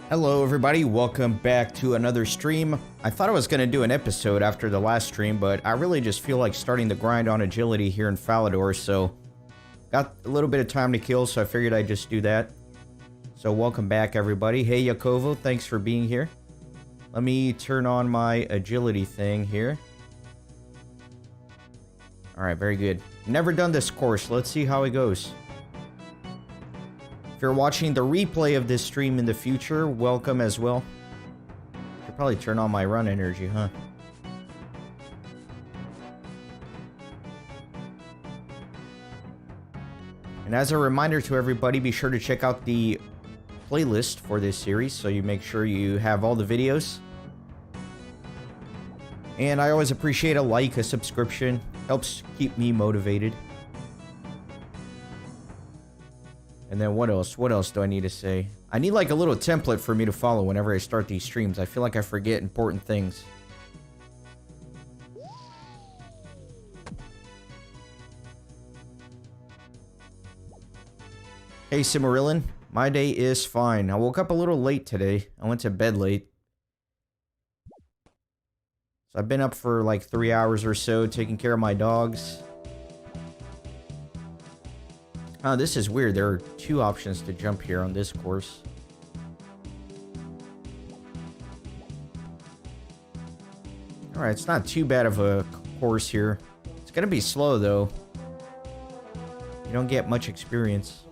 Hello everybody, welcome back to another stream. I thought I was going to do an episode after the last stream, but I really just feel like starting the grind on agility here in Falador, so got a little bit of time to kill, so I figured I'd just do that. So welcome back everybody. Hey Yakovo, thanks for being here. Let me turn on my agility thing here. Alright, very good. Never done this course, let's see how it goes. If you're watching the replay of this stream in the future, welcome as well. Should probably turn on my run energy, huh? And as a reminder to everybody, be sure to check out the playlist for this series so you make sure you have all the videos. And I always appreciate a like, a subscription. Helps keep me motivated. And then what else? What else do I need to say? I need like a little template for me to follow whenever I start these streams. I feel like I forget important things. Hey Cimarillin, my day is fine. I woke up a little late today. I went to bed late. So I've been up for like 3 hours or so taking care of my dogs. Oh, this is weird. There are two options to jump here on this course. Alright, it's not too bad of a course here. It's gonna be slow, though. You don't get much experience.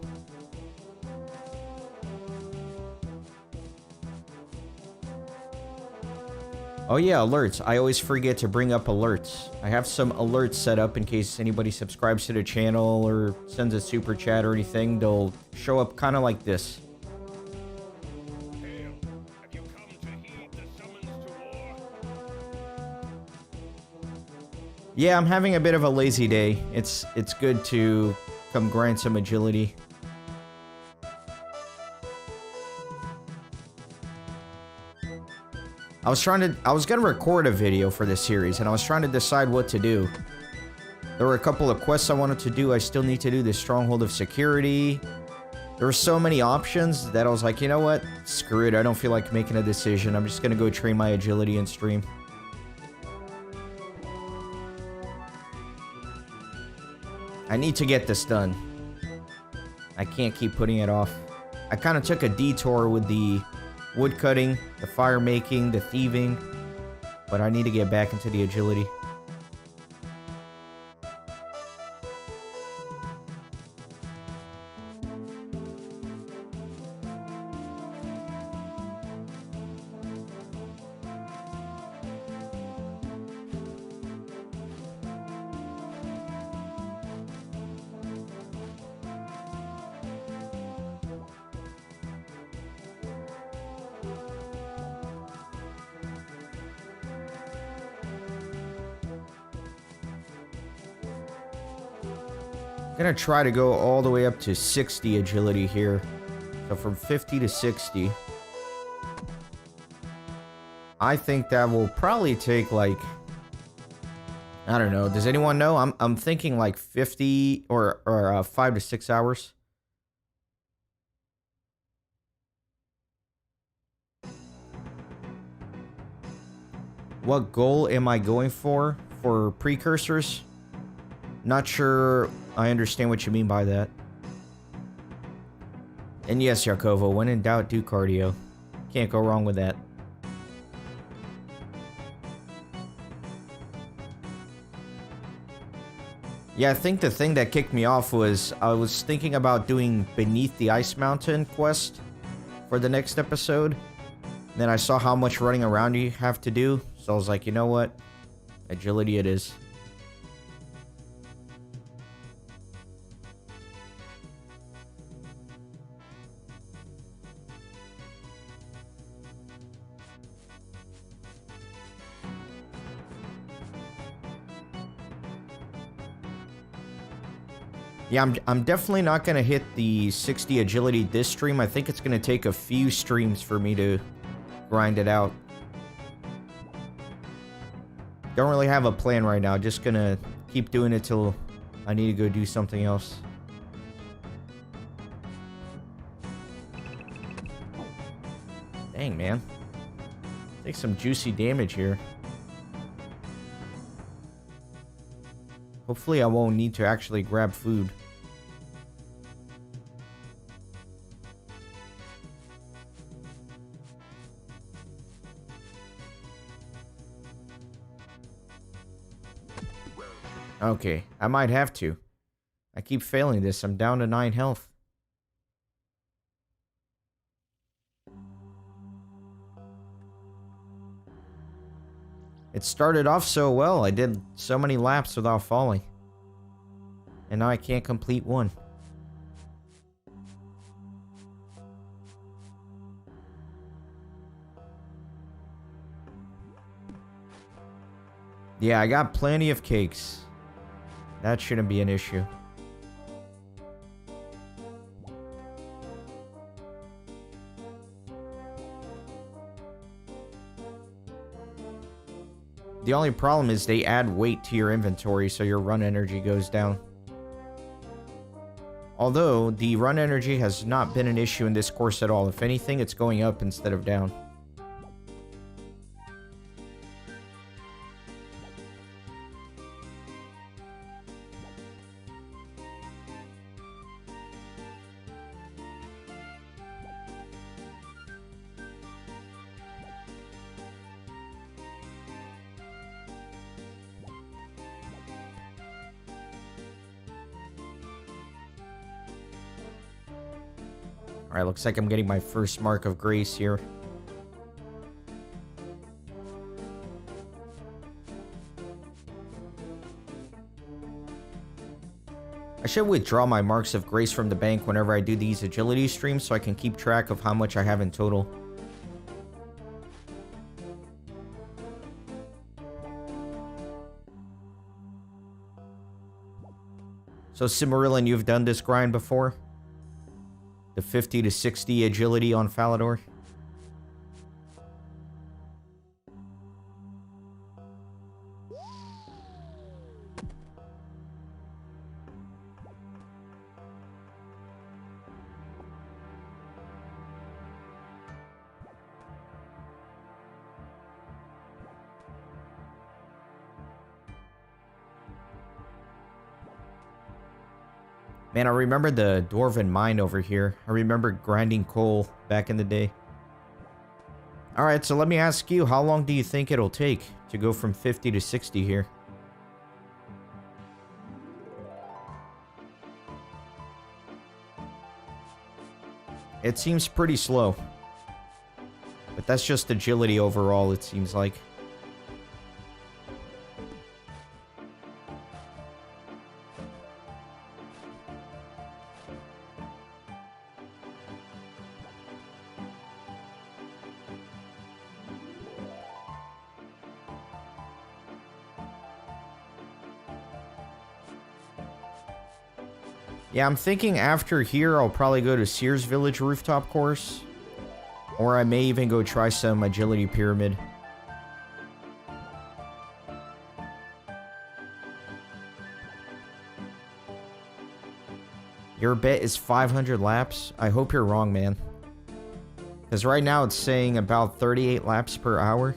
Oh yeah, alerts. I always forget to bring up alerts. I have some alerts set up in case anybody subscribes to the channel or sends a super chat or anything. They'll show up kind of like this. Hail. Have you come to heed the summons to war? Yeah, I'm having a bit of a lazy day. It's good to come grind some agility. I was gonna record a video for this series, and I was trying to decide what to do. There were a couple of quests I wanted to do. I still need to do the Stronghold of Security. There were so many options that I was like, you know what? Screw it. I don't feel like making a decision. I'm just gonna go train my agility and stream. I need to get this done. I can't keep putting it off. I kind of took a detour with the wood cutting, the fire making, the thieving, but I need to get back into the agility. I'm gonna try to go all the way up to 60 agility here. So from 50 to 60. I think that will probably take like, I don't know. Does anyone know? I'm thinking like 50 or 5 to 6 hours. What goal am I going for precursors? Not sure I understand what you mean by that. And yes, Yakovo, when in doubt, do cardio. Can't go wrong with that. Yeah, I think the thing that kicked me off was I was thinking about doing Beneath the Ice Mountain quest for the next episode. Then I saw how much running around you have to do. So I was like, you know what? Agility it is. Yeah, I'm definitely not going to hit the 60 agility this stream. I think it's going to take a few streams for me to grind it out. Don't really have a plan right now. Just going to keep doing it till I need to go do something else. Dang, man. Take some juicy damage here. Hopefully I won't need to actually grab food. Okay, I might have to. I keep failing this. I'm down to 9 health. It started off so well. I did so many laps without falling. And now I can't complete one. Yeah, I got plenty of cakes. That shouldn't be an issue. The only problem is they add weight to your inventory, so your run energy goes down. Although, the run energy has not been an issue in this course at all. If anything, it's going up instead of down. Alright, looks like I'm getting my first mark of grace here. I should withdraw my marks of grace from the bank whenever I do these agility streams so I can keep track of how much I have in total. So Cimarillon, you've done this grind before? The 50 to 60 agility on Falador? Man, I remember the Dwarven mine over here. I remember grinding coal back in the day. Alright, so let me ask you, how long do you think it'll take to go from 50 to 60 here? It seems pretty slow. But that's just agility overall, it seems like. Yeah, I'm thinking after here, I'll probably go to Sears Village rooftop course. Or I may even go try some agility pyramid. Your bet is 500 laps? I hope you're wrong, man. Because right now it's saying about 38 laps per hour.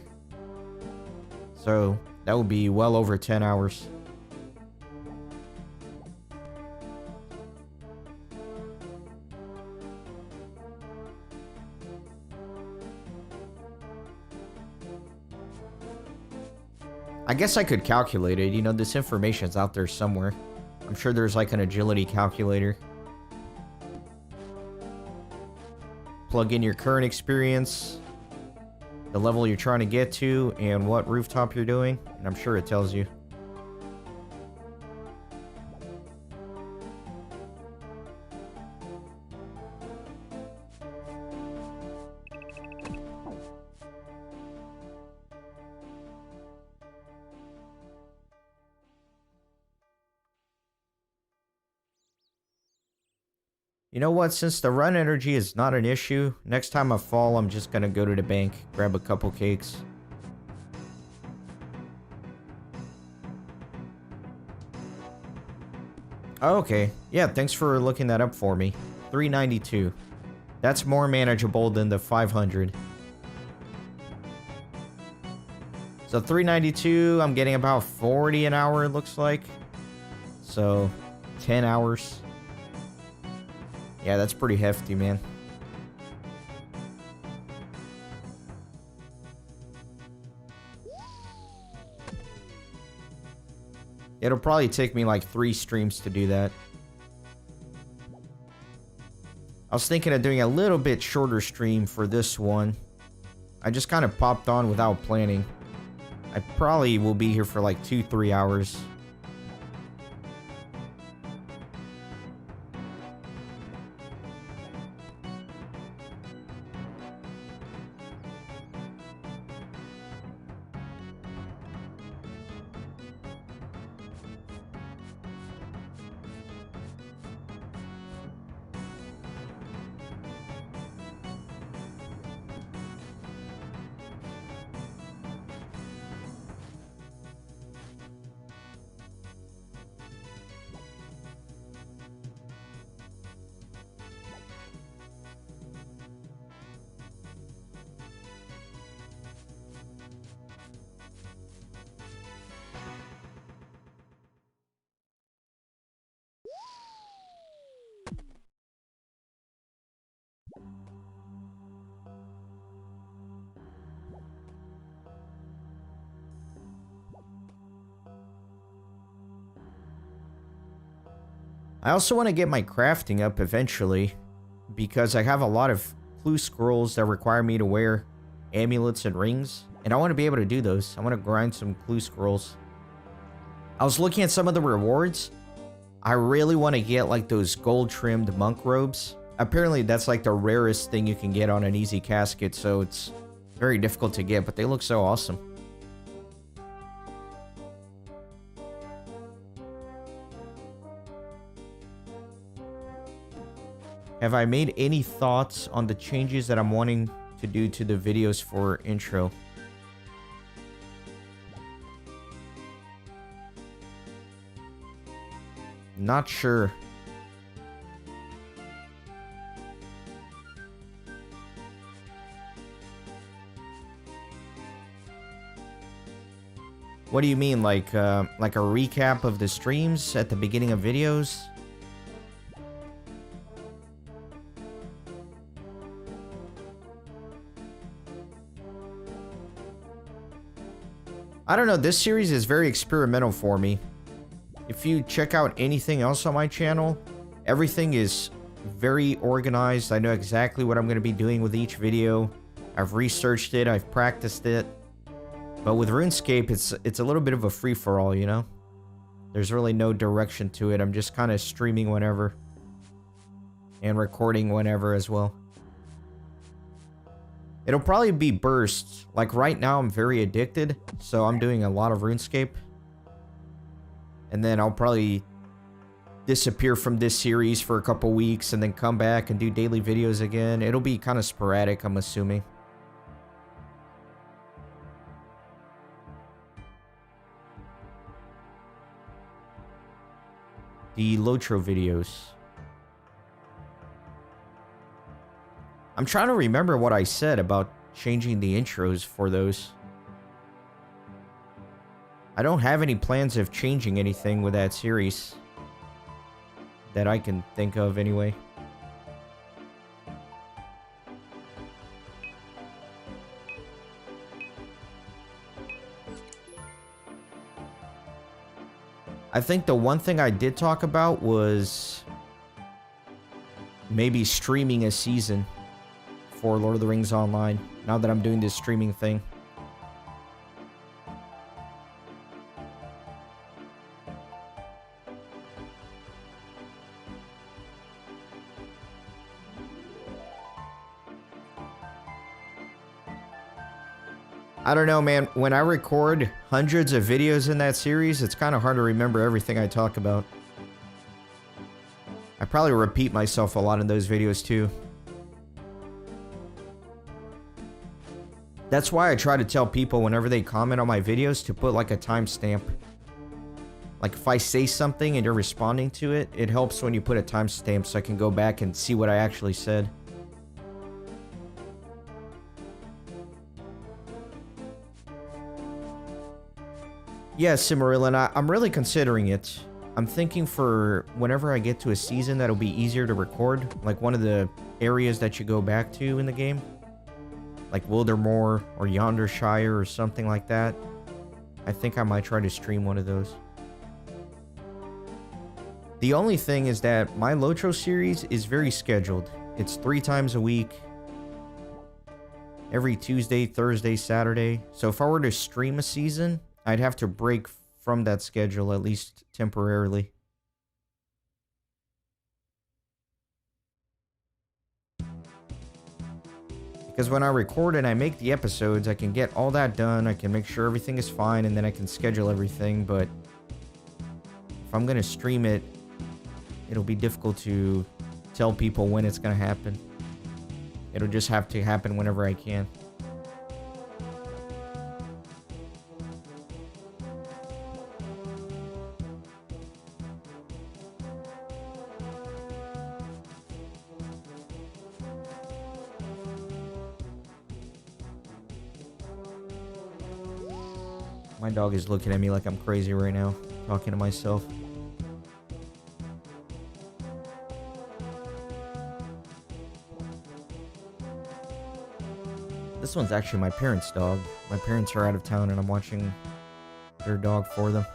So that would be well over 10 hours. I guess I could calculate it. You know, this information's out there somewhere. I'm sure there's like an agility calculator. Plug in your current experience, the level you're trying to get to, and what rooftop you're doing, and I'm sure it tells you. You know what, since the run energy is not an issue, next time I fall, I'm just gonna go to the bank, grab a couple cakes. Oh, okay. Yeah, thanks for looking that up for me. 392. That's more manageable than the 500. So 392, I'm getting about 40 an hour, it looks like. So 10 hours. Yeah, that's pretty hefty, man. It'll probably take me like 3 streams to do that. I was thinking of doing a little bit shorter stream for this one. I just kind of popped on without planning. I probably will be here for like 2-3 hours. I also want to get my crafting up eventually, because I have a lot of clue scrolls that require me to wear amulets and rings, and I want to be able to do those. I want to grind some clue scrolls. I was looking at some of the rewards. I really want to get like those gold trimmed monk robes. Apparently that's like the rarest thing you can get on an easy casket, so it's very difficult to get, but they look so awesome. Have I made any thoughts on the changes that I'm wanting to do to the videos for intro? Not sure. What do you mean, like a recap of the streams at the beginning of videos? I don't know, this series is very experimental for me. If you check out anything else on my channel, everything is very organized. I know exactly what I'm going to be doing with each video. I've researched it, I've practiced it. But with RuneScape, it's a little bit of a free-for-all, you know? There's really no direction to it. I'm just kind of streaming whenever. And recording whenever as well. It'll probably be bursts. Like right now, I'm very addicted, so I'm doing a lot of RuneScape. And then I'll probably disappear from this series for a couple weeks and then come back and do daily videos again. It'll be kind of sporadic, I'm assuming. The Lotro videos. I'm trying to remember what I said about changing the intros for those. I don't have any plans of changing anything with that series. That I can think of anyway. I think the one thing I did talk about was maybe streaming a season for Lord of the Rings Online, now that I'm doing this streaming thing. I don't know, man. When I record hundreds of videos in that series, it's kind of hard to remember everything I talk about. I probably repeat myself a lot in those videos too. That's why I try to tell people whenever they comment on my videos to put like a timestamp. Like if I say something and you're responding to it, it helps when you put a timestamp so I can go back and see what I actually said. Yeah, Cimarillin, I'm really considering it. I'm thinking for whenever I get to a season that'll be easier to record, like one of the areas that you go back to in the game, like Wildermoor or Yonder Shire or something like that. I think I might try to stream one of those. The only thing is that my Lotro series is very scheduled. It's 3 times a week. Every Tuesday, Thursday, Saturday. So if I were to stream a season, I'd have to break from that schedule, at least temporarily. Because when I record and I make the episodes, I can get all that done, I can make sure everything is fine, and then I can schedule everything, but if I'm going to stream it, it'll be difficult to tell people when it's going to happen. It'll just have to happen whenever I can. My dog is looking at me like I'm crazy right now, talking to myself. This one's actually my parents' dog. My parents are out of town and I'm watching their dog for them.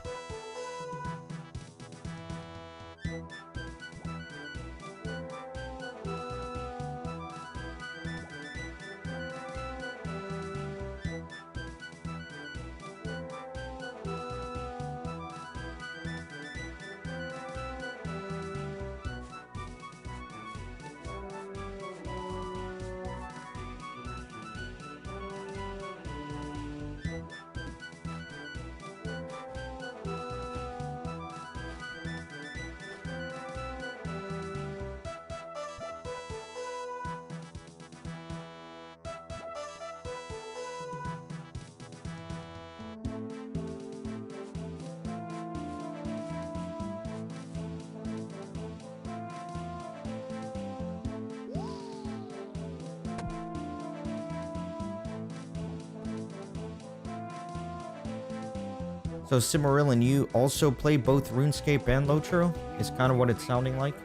So Cimarillin, you also play both RuneScape and Lotro? Is kind of what it's sounding like.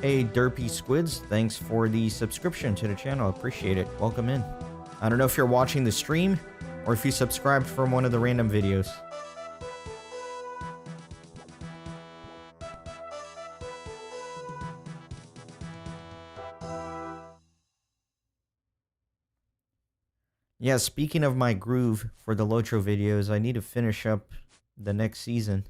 Hey, Derpy Squids, thanks for the subscription to the channel. Appreciate it. Welcome in. I don't know if you're watching the stream or if you subscribed from one of the random videos. Yeah, speaking of my groove for the Lotro videos, I need to finish up the next season.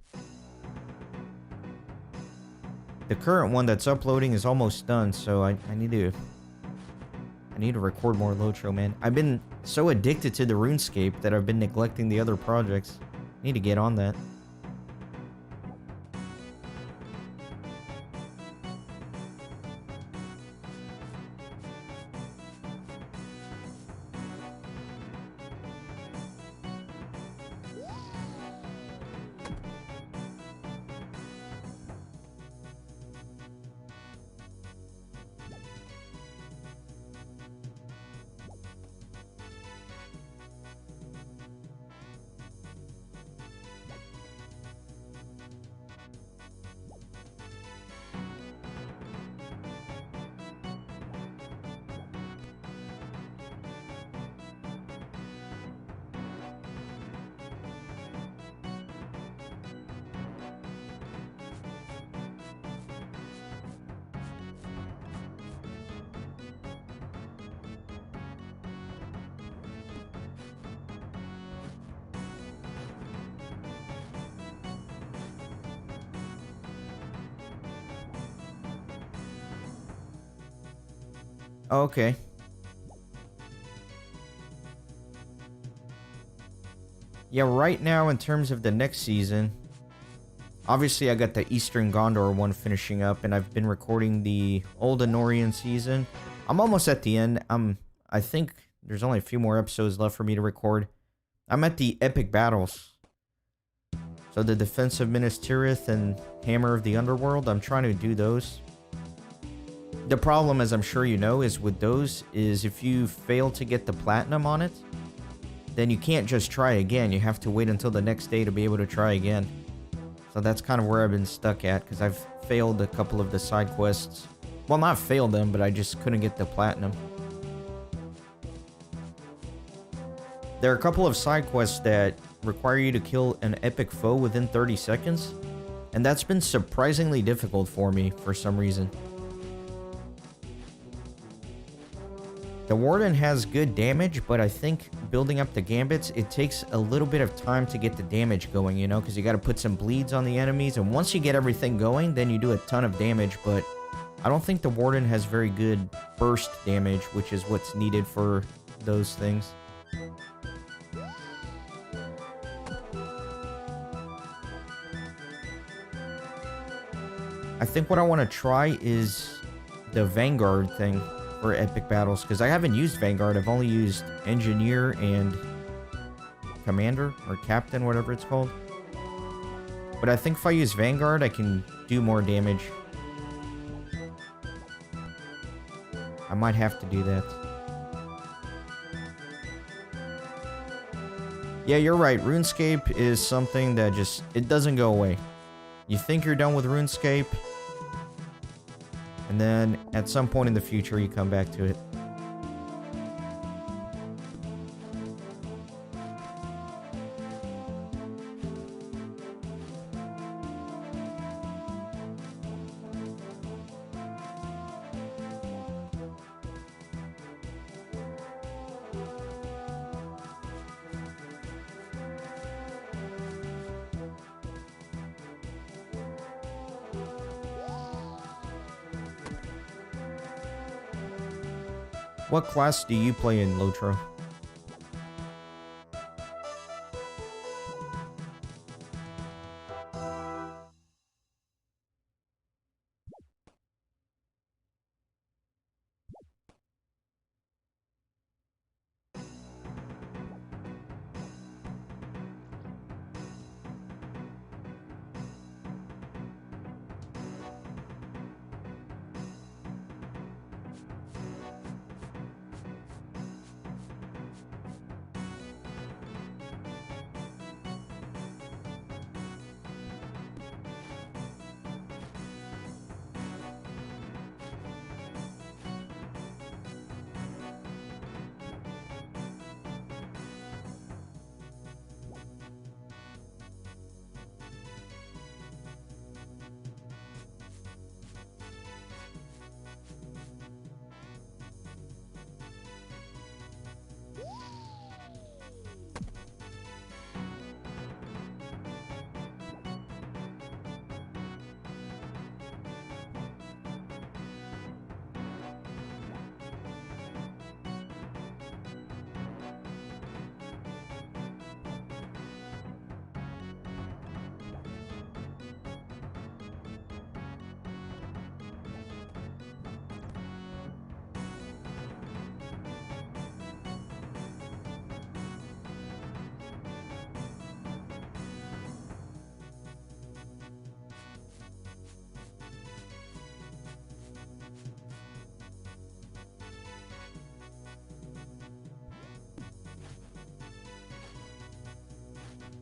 The current one that's uploading is almost done, so I need to record more Lotro, man. I've been so addicted to the RuneScape that I've been neglecting the other projects. I need to get on that. Okay. Yeah, right now in terms of the next season, obviously I got the Eastern Gondor one finishing up, and I've been recording the Old Anorian season. I'm almost at the end. I think there's only a few more episodes left for me to record. I'm at the epic battles. So the Defense of Minas Tirith and Hammer of the Underworld, I'm trying to do those. The problem, as I'm sure you know, is with those is if you fail to get the platinum on it, then you can't just try again. You have to wait until the next day to be able to try again. So that's kind of where I've been stuck at, because I've failed a couple of the side quests. Well, not failed them, but I just couldn't get the platinum. There are a couple of side quests that require you to kill an epic foe within 30 seconds. And that's been surprisingly difficult for me for some reason. The Warden has good damage, but I think building up the Gambits, it takes a little bit of time to get the damage going, you know, because you got to put some bleeds on the enemies. And once you get everything going, then you do a ton of damage. But I don't think the Warden has very good burst damage, which is what's needed for those things. I think what I want to try is the Vanguard thing for epic battles, because I haven't used Vanguard. I've only used Engineer and Commander or Captain, whatever it's called. But I think if I use Vanguard, I can do more damage. I might have to do that. Yeah, you're right. RuneScape is something that just, it doesn't go away. You think you're done with RuneScape, and then at some point in the future, you come back to it. What class do you play in, Lotro?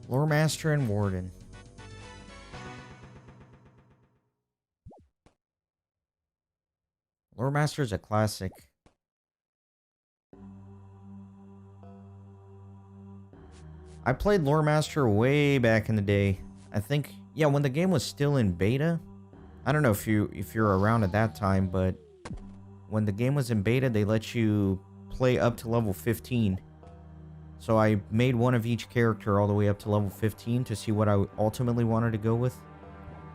Lore Master and Warden. Lore Master is a classic. I played Lore Master way back in the day. I think, yeah, when the game was still in beta. I don't know if you're around at that time, but when the game was in beta, they let you play up to level 15. So I made one of each character all the way up to level 15 to see what I ultimately wanted to go with.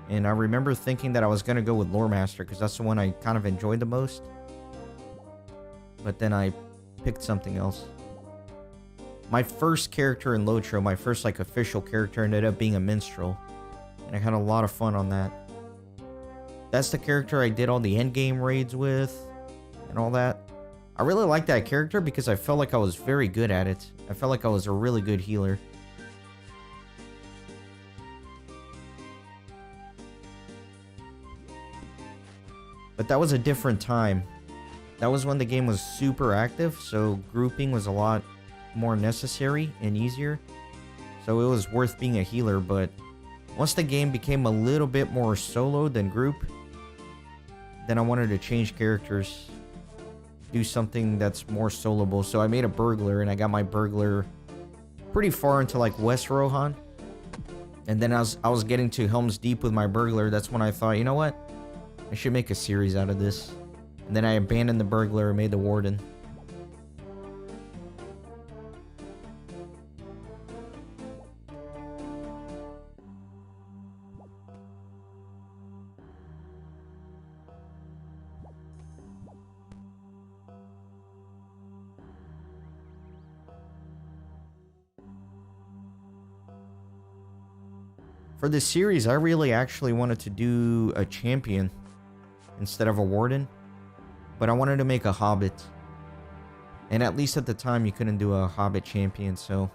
And I remember thinking that I was going to go with Lore Master because that's the one I kind of enjoyed the most. But then I picked something else. My first character in Lotro, my first like official character, ended up being a minstrel. And I had a lot of fun on that. That's the character I did all the endgame raids with and all that. I really liked that character because I felt like I was very good at it. I felt like I was a really good healer. But that was a different time. That was when the game was super active, so grouping was a lot more necessary and easier. So it was worth being a healer, but once the game became a little bit more solo than group, then I wanted to change characters, do something that's more soloable. So I made a burglar, and I got my burglar pretty far into like West Rohan. And then I was getting to Helm's Deep with my burglar. That's when I thought, you know what? I should make a series out of this. And then I abandoned the burglar and made the warden. For this series, I really actually wanted to do a champion instead of a warden, but I wanted to make a hobbit. And at least at the time, you couldn't do a hobbit champion, so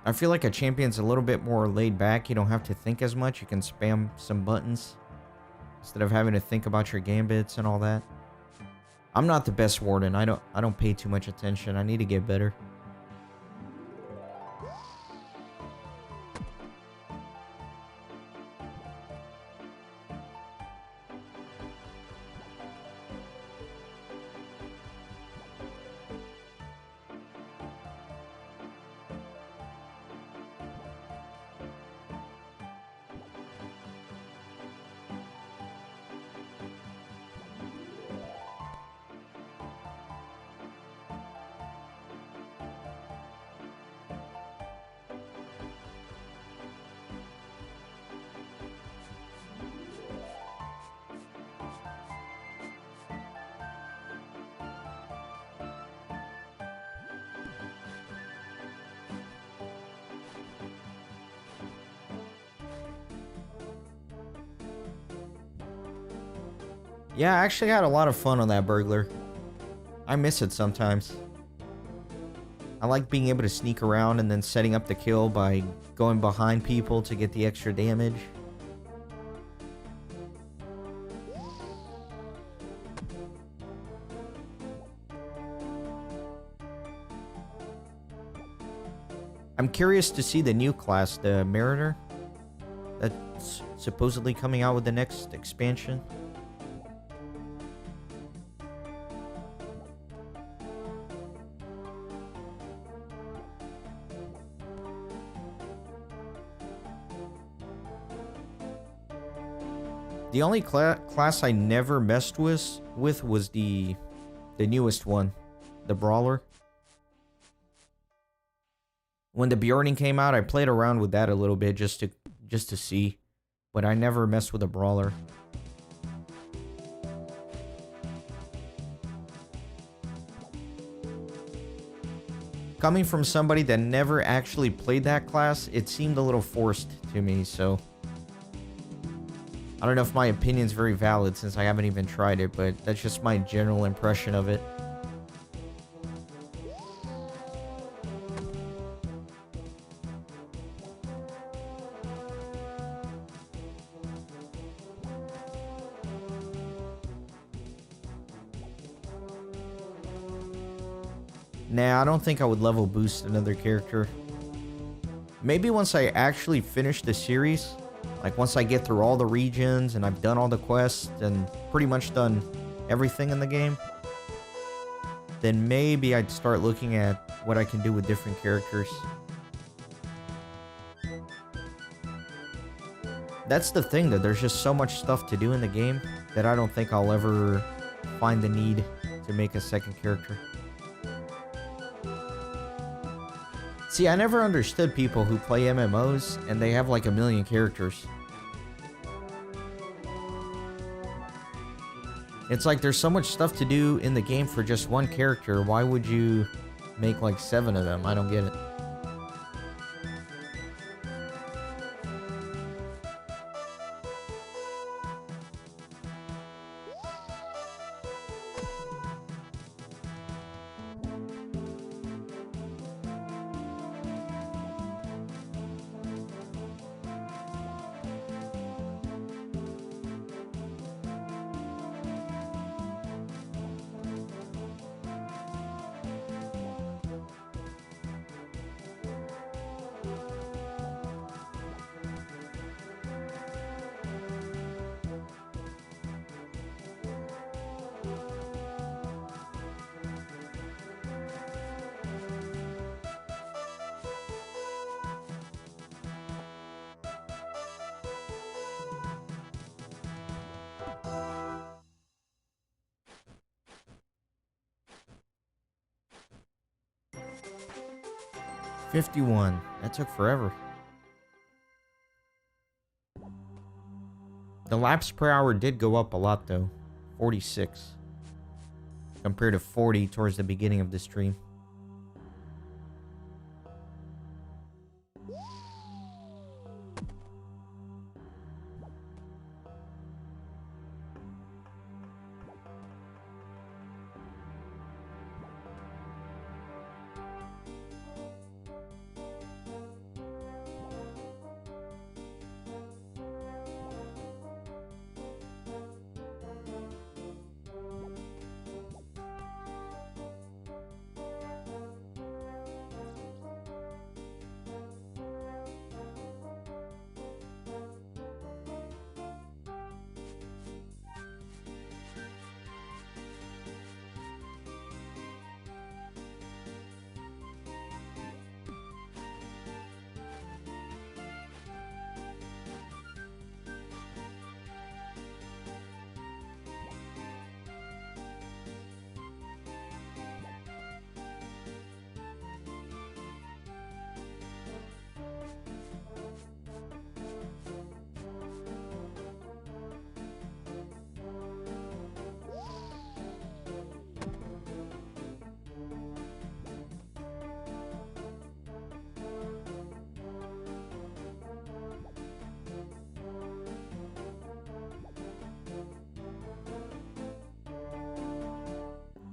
I feel like a champion's a little bit more laid back. You don't have to think as much. You can spam some buttons instead of having to think about your gambits and all that. I'm not the best warden. I don't pay too much attention. I need to get better. Yeah, I actually had a lot of fun on that burglar. I miss it sometimes. I like being able to sneak around and then setting up the kill by going behind people to get the extra damage. I'm curious to see the new class, the Mariner, that's supposedly coming out with the next expansion. The only class I never messed with was the newest one, the Brawler. When the Bjorning came out, I played around with that a little bit just to see, but I never messed with a Brawler. Coming from somebody that never actually played that class, it seemed a little forced to me, so I don't know if my opinion's very valid since I haven't even tried it, but that's just my general impression of it. Nah, I don't think I would level boost another character. Maybe once I actually finish the series, like once I get through all the regions and I've done all the quests and pretty much done everything in the game, then maybe I'd start looking at what I can do with different characters. That's the thing, that there's just so much stuff to do in the game that I don't think I'll ever find the need to make a second character. See, I never understood people who play MMOs and they have like a million characters. It's like there's so much stuff to do in the game for just one character. Why would you make like 7 of them? I don't get it. 51. That took forever. The laps per hour did go up a lot though. 46. Compared to 40 towards the beginning of the stream.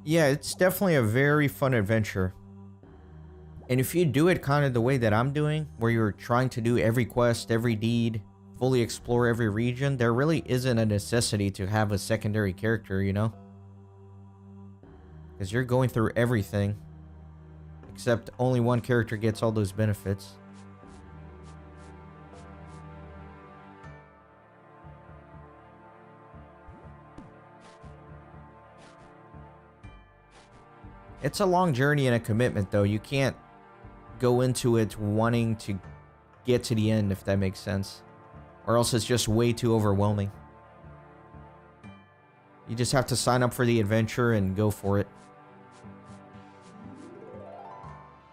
Yeah, it's definitely a very fun adventure. And if you do it kind of the way that I'm doing, where you're trying to do every quest, every deed, fully explore every region, there really isn't a necessity to have a secondary character, you know? Because you're going through everything. Except only one character gets all those benefits. It's a long journey and a commitment, though. You can't go into it wanting to get to the end, if that makes sense. Or else it's just way too overwhelming. You just have to sign up for the adventure and go for it.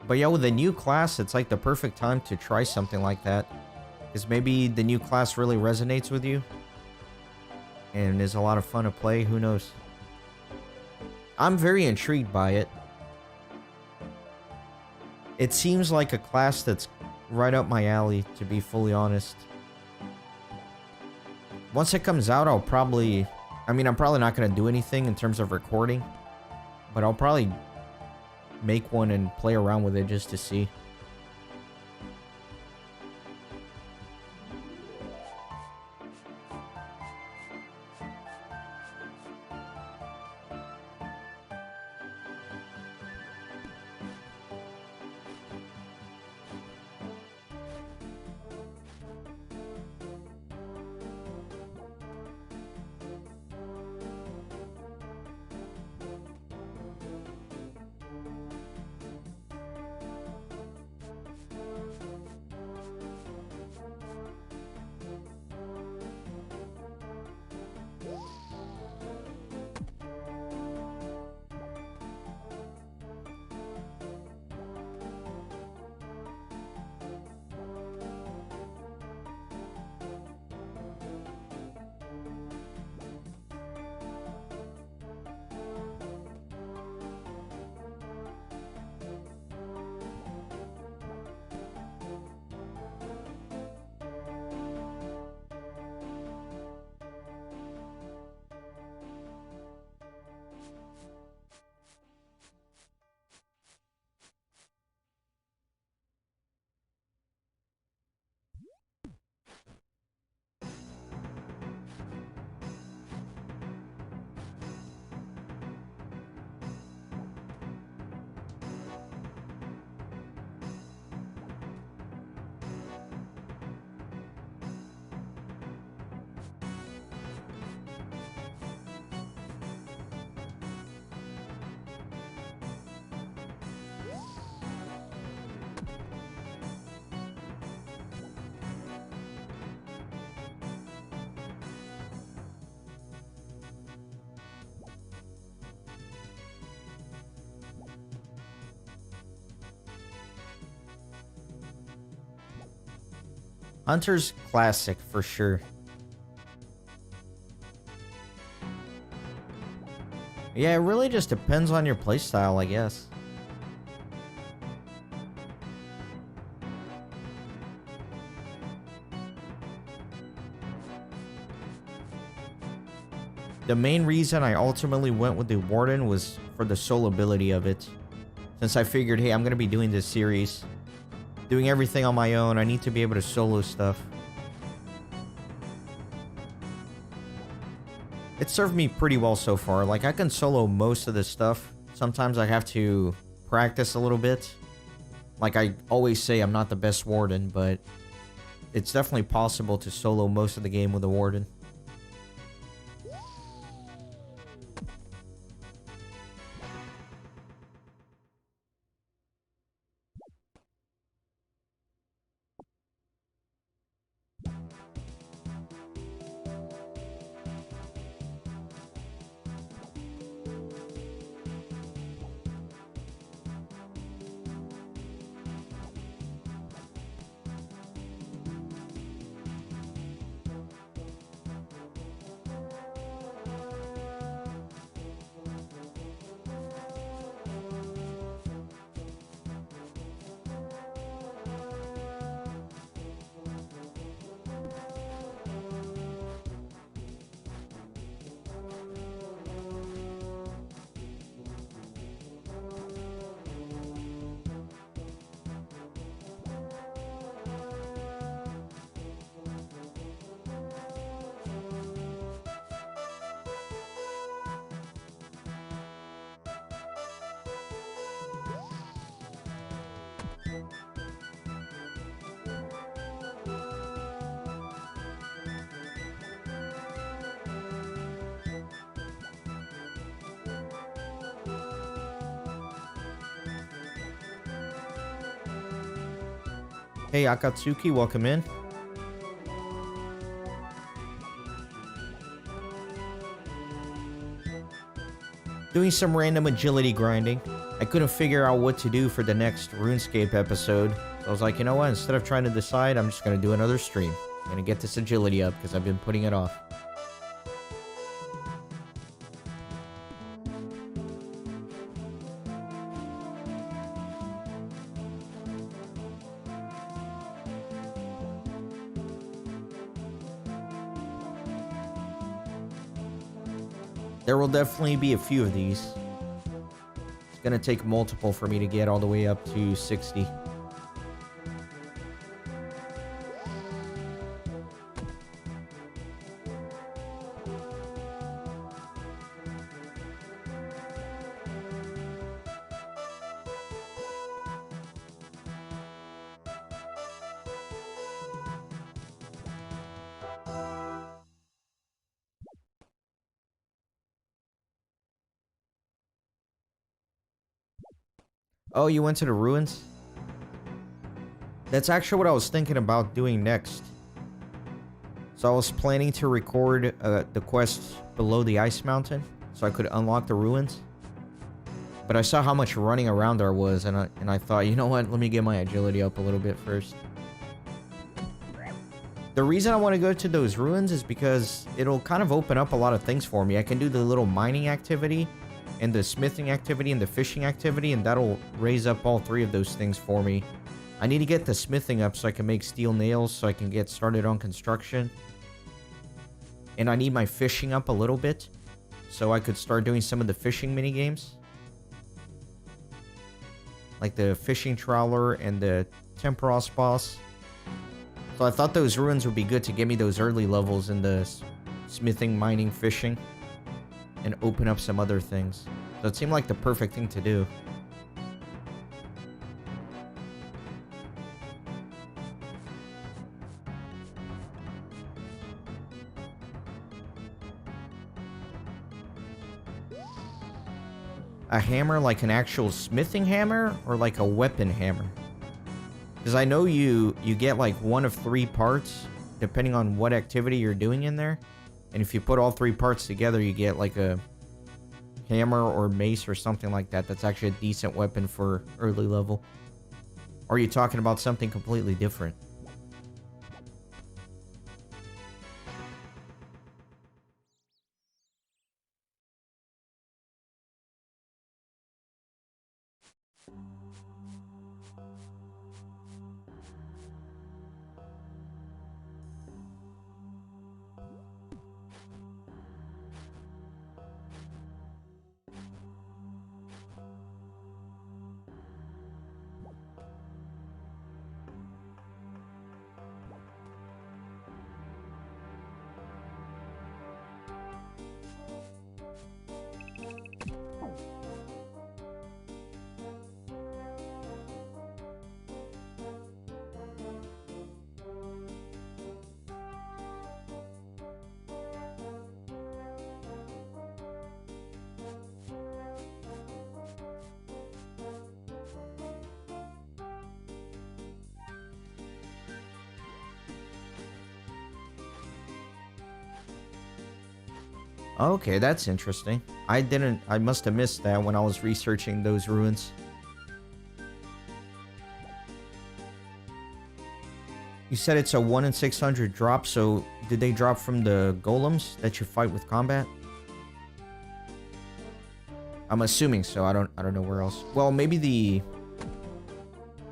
But yeah, with a new class, it's like the perfect time to try something like that. Because maybe the new class really resonates with you. And is a lot of fun to play, who knows. I'm very intrigued by it. It seems like a class that's right up my alley, to be fully honest. Once it comes out, I'll probably... I mean, I'm probably not going to do anything in terms of recording. But I'll probably make one and play around with it just to see. Hunter's classic for sure. Yeah, it really just depends on your playstyle, I guess. The main reason I ultimately went with the Warden was for the soloability of it. Since I figured, hey, I'm going to be doing this series. Doing everything on my own, I need to be able to solo stuff. It served me pretty well so far. Like, I can solo most of this stuff. Sometimes I have to practice a little bit. Like, I always say I'm not the best Warden, but it's definitely possible to solo most of the game with a Warden. Hey, Akatsuki, welcome in. Doing some random agility grinding. I couldn't figure out what to do for the next RuneScape episode. So I was like, you know what? Instead of trying to decide, I'm just going to do another stream. I'm going to get this agility up because I've been putting it off. There will definitely be a few of these. It's gonna take multiple for me to get all the way up to 60. Oh, you went to the ruins? That's actually what I was thinking about doing next. So I was planning to record the quest below the ice mountain so I could unlock the ruins. But I saw how much running around there was, and I thought, you know what? Let me get my agility up a little bit first. The reason I want to go to those ruins is because it'll kind of open up a lot of things for me. I can do the little mining activity, and the smithing activity, and the fishing activity, and that'll raise up all three of those things for me. I need to get the smithing up so I can make steel nails so I can get started on construction. And I need my fishing up a little bit so I could start doing some of the fishing mini games, like the fishing trawler and the Temperos boss. So I thought those ruins would be good to give me those early levels in the smithing, mining, fishing, and open up some other things. So it seemed like the perfect thing to do. A hammer like an actual smithing hammer or like a weapon hammer? Because I know you get like one of three parts depending on what activity you're doing in there. And if you put all three parts together, you get like a hammer or mace or something like that. That's actually a decent weapon for early level. Or are you talking about something completely different? Okay, that's interesting. I must have missed that when I was researching those ruins. You said it's a 1 in 600 drop, so did they drop from the golems that you fight with combat? I'm assuming so. I don't know where else. Well, maybe the...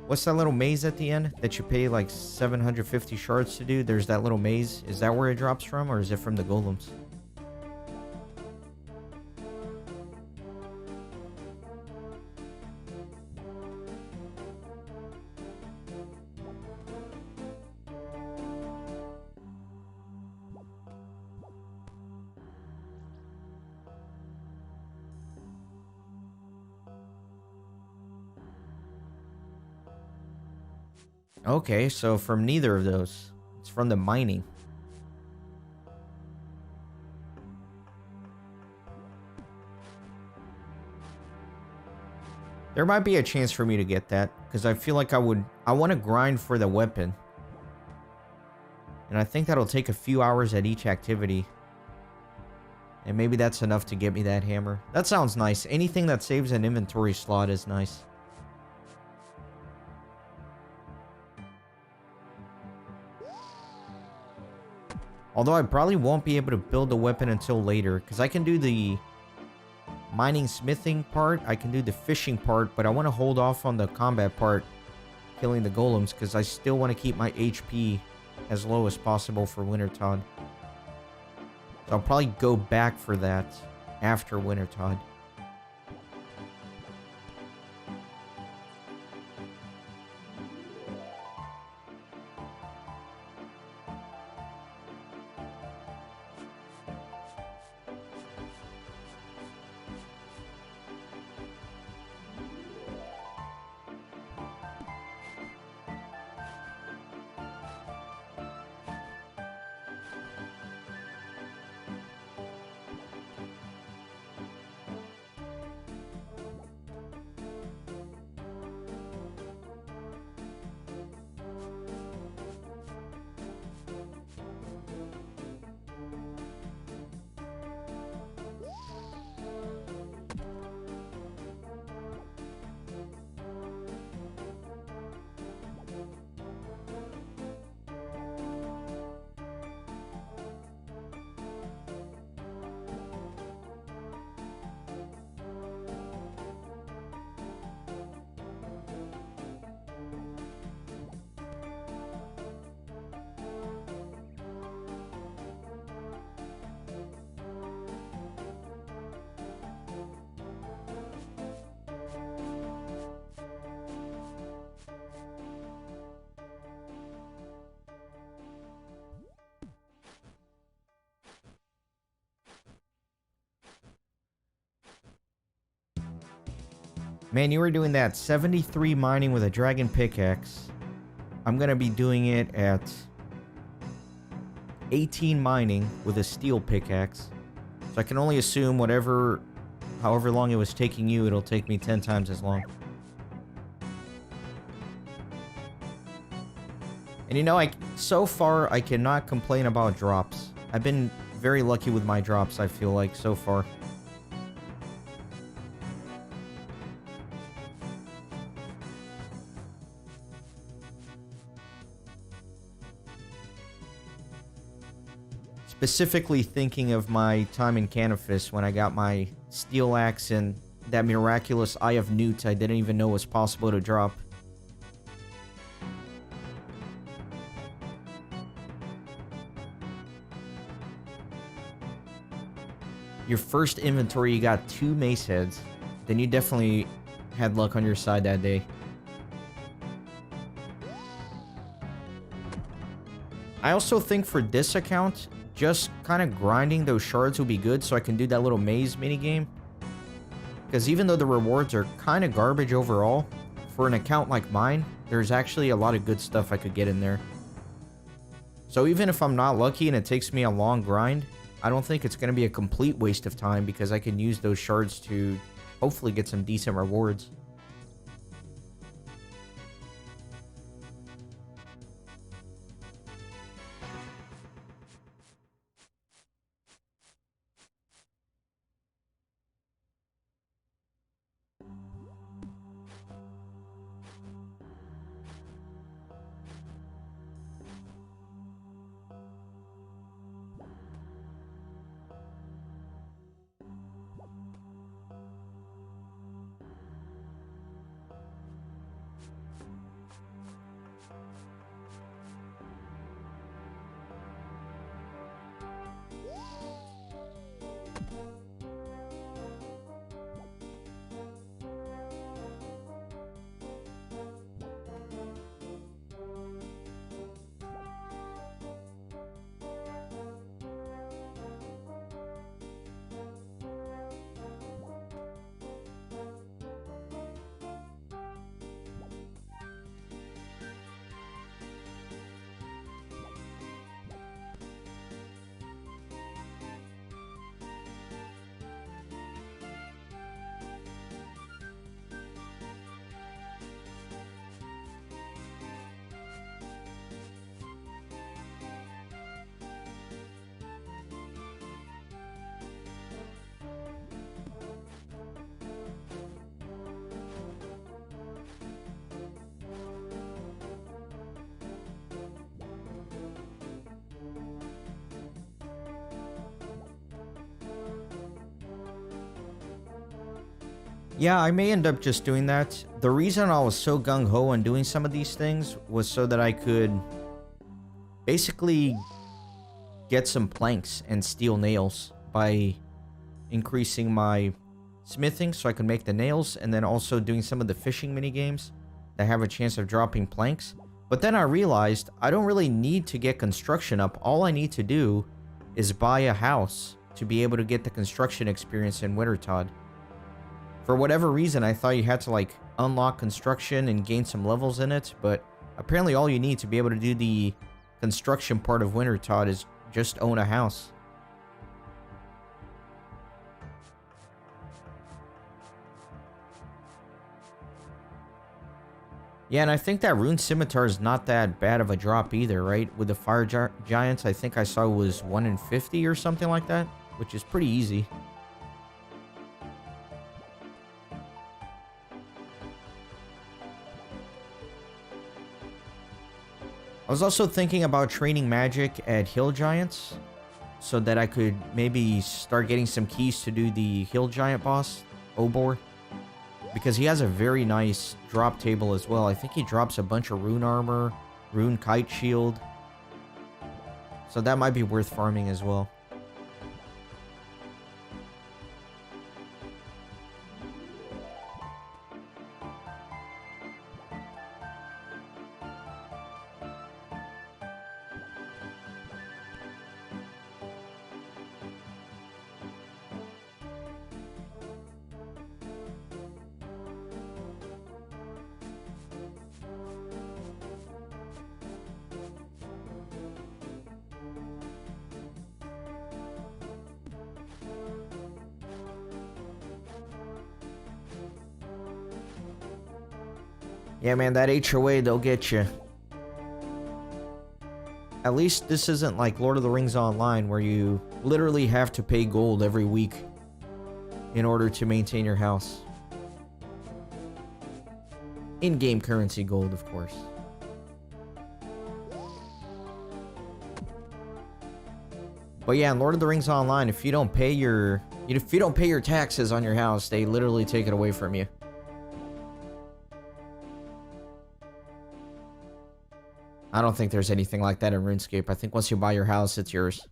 What's that little maze at the end that you pay like 750 shards to do? There's that little maze. Is that where it drops from, or is it from the golems? Okay, so from neither of those. It's from the mining. There might be a chance for me to get that, because I feel like I want to grind for the weapon. And I think that'll take a few hours at each activity. And maybe that's enough to get me that hammer. That sounds nice. Anything that saves an inventory slot is nice. Although I probably won't be able to build the weapon until later, because I can do the mining smithing part, I can do the fishing part, but I want to hold off on the combat part, killing the golems, because I still want to keep my HP as low as possible for Wintertod. So I'll probably go back for that after Wintertod. Man, you were doing that 73 mining with a dragon pickaxe. I'm going to be doing it at 18 mining with a steel pickaxe. So I can only assume however long it was taking you, it'll take me 10 times as long. And you know, so far I cannot complain about drops. I've been very lucky with my drops, I feel like, so far. Specifically thinking of my time in Canifis when I got my steel axe and that miraculous Eye of Newt I didn't even know was possible to drop. Your first inventory, you got 2 mace heads. Then you definitely had luck on your side that day. I also think for this account, just kind of grinding those shards will be good so I can do that little maze minigame. Because even though the rewards are kind of garbage overall, for an account like mine, there's actually a lot of good stuff I could get in there. So even if I'm not lucky and it takes me a long grind, I don't think it's going to be a complete waste of time because I can use those shards to hopefully get some decent rewards. Yeah, I may end up just doing that. The reason I was so gung-ho on doing some of these things was so that I could basically get some planks and steel nails by increasing my smithing so I can make the nails, and then also doing some of the fishing mini games that have a chance of dropping planks. But then I realized I don't really need to get construction up. All I need to do is buy a house to be able to get the construction experience in Wintertod. For whatever reason, I thought you had to like unlock construction and gain some levels in it, but apparently all you need to be able to do the construction part of Wintertod is just own a house. Yeah, and I think that Rune Scimitar is not that bad of a drop either, right? With the Fire Giants, I think I saw was 1 in 50 or something like that, which is pretty easy. I was also thinking about training magic at Hill Giants so that I could maybe start getting some keys to do the Hill Giant boss, Obor. Because he has a very nice drop table as well. I think he drops a bunch of rune armor, rune kite shield. So that might be worth farming as well. Yeah, man, that HOA, they'll get you. At least this isn't like Lord of the Rings Online, where you literally have to pay gold every week in order to maintain your house. In-game currency gold, of course. But yeah, in Lord of the Rings Online, if you don't pay your taxes on your house, they literally take it away from you. I don't think there's anything like that in RuneScape. I think once you buy your house, it's yours.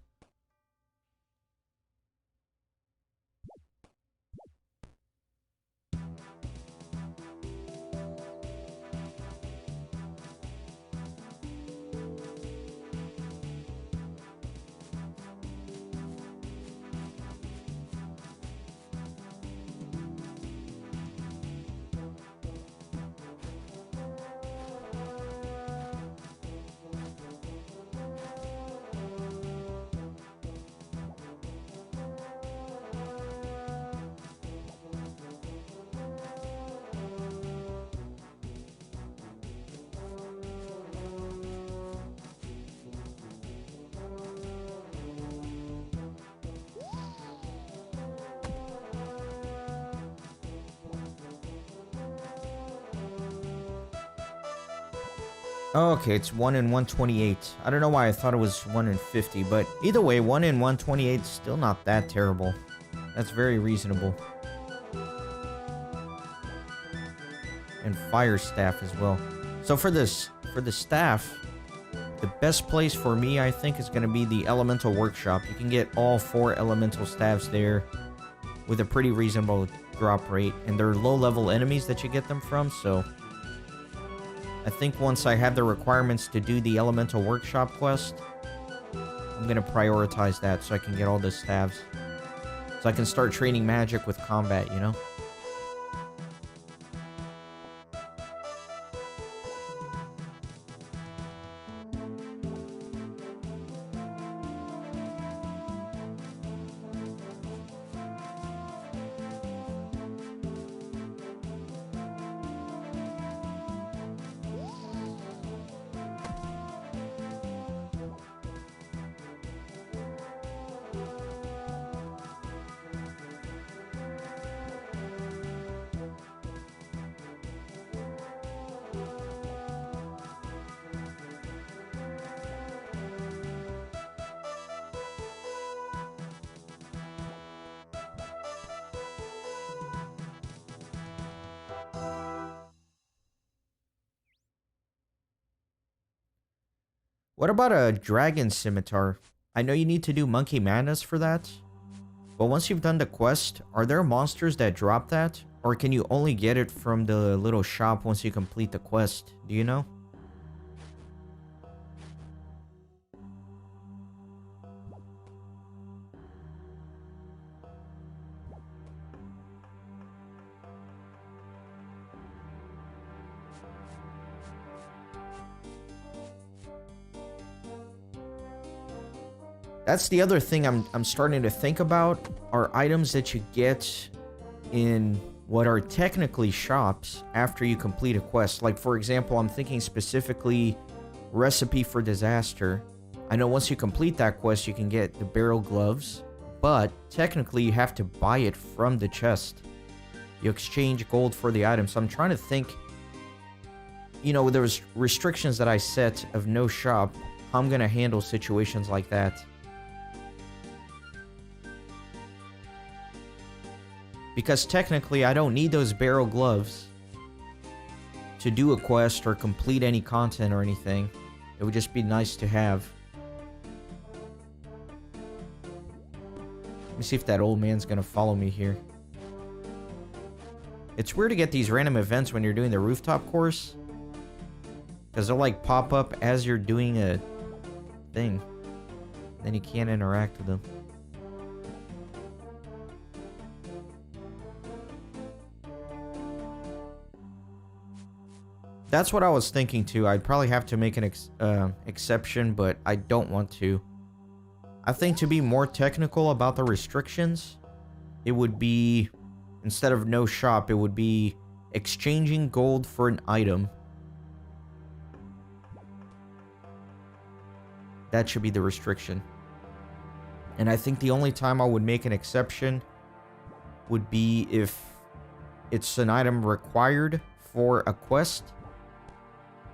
Oh, okay, it's 1 in 128. I don't know why I thought it was 1 in 50, but either way, 1 in 128 is still not that terrible. That's very reasonable. And fire staff as well. So for the staff, the best place for me, I think, is going to be the Elemental Workshop. You can get all 4 Elemental staffs there with a pretty reasonable drop rate. And they're low-level enemies that you get them from, so I think once I have the requirements to do the Elemental Workshop quest, I'm going to prioritize that so I can get all the staves. So I can start training magic with combat, you know? What about a dragon scimitar? I know you need to do monkey madness for that, but once you've done the quest, are there monsters that drop that? Or can you only get it from the little shop once you complete the quest? Do you know? That's the other thing I'm starting to think about, are items that you get in what are technically shops after you complete a quest. Like, for example, I'm thinking specifically Recipe for Disaster. I know once you complete that quest, you can get the barrel gloves, but technically you have to buy it from the chest. You exchange gold for the item. So I'm trying to think, you know, there was restrictions that I set of no shop, how I'm going to handle situations like that. Because technically, I don't need those barrel gloves to do a quest or complete any content or anything. It would just be nice to have. Let me see if that old man's gonna follow me here. It's weird to get these random events when you're doing the rooftop course, because they'll like pop up as you're doing a thing. Then you can't interact with them. That's what I was thinking too. I'd probably have to make an exception, but I don't want to. I think to be more technical about the restrictions, it would be, instead of no shop, it would be exchanging gold for an item. That should be the restriction. And I think the only time I would make an exception would be if it's an item required for a quest,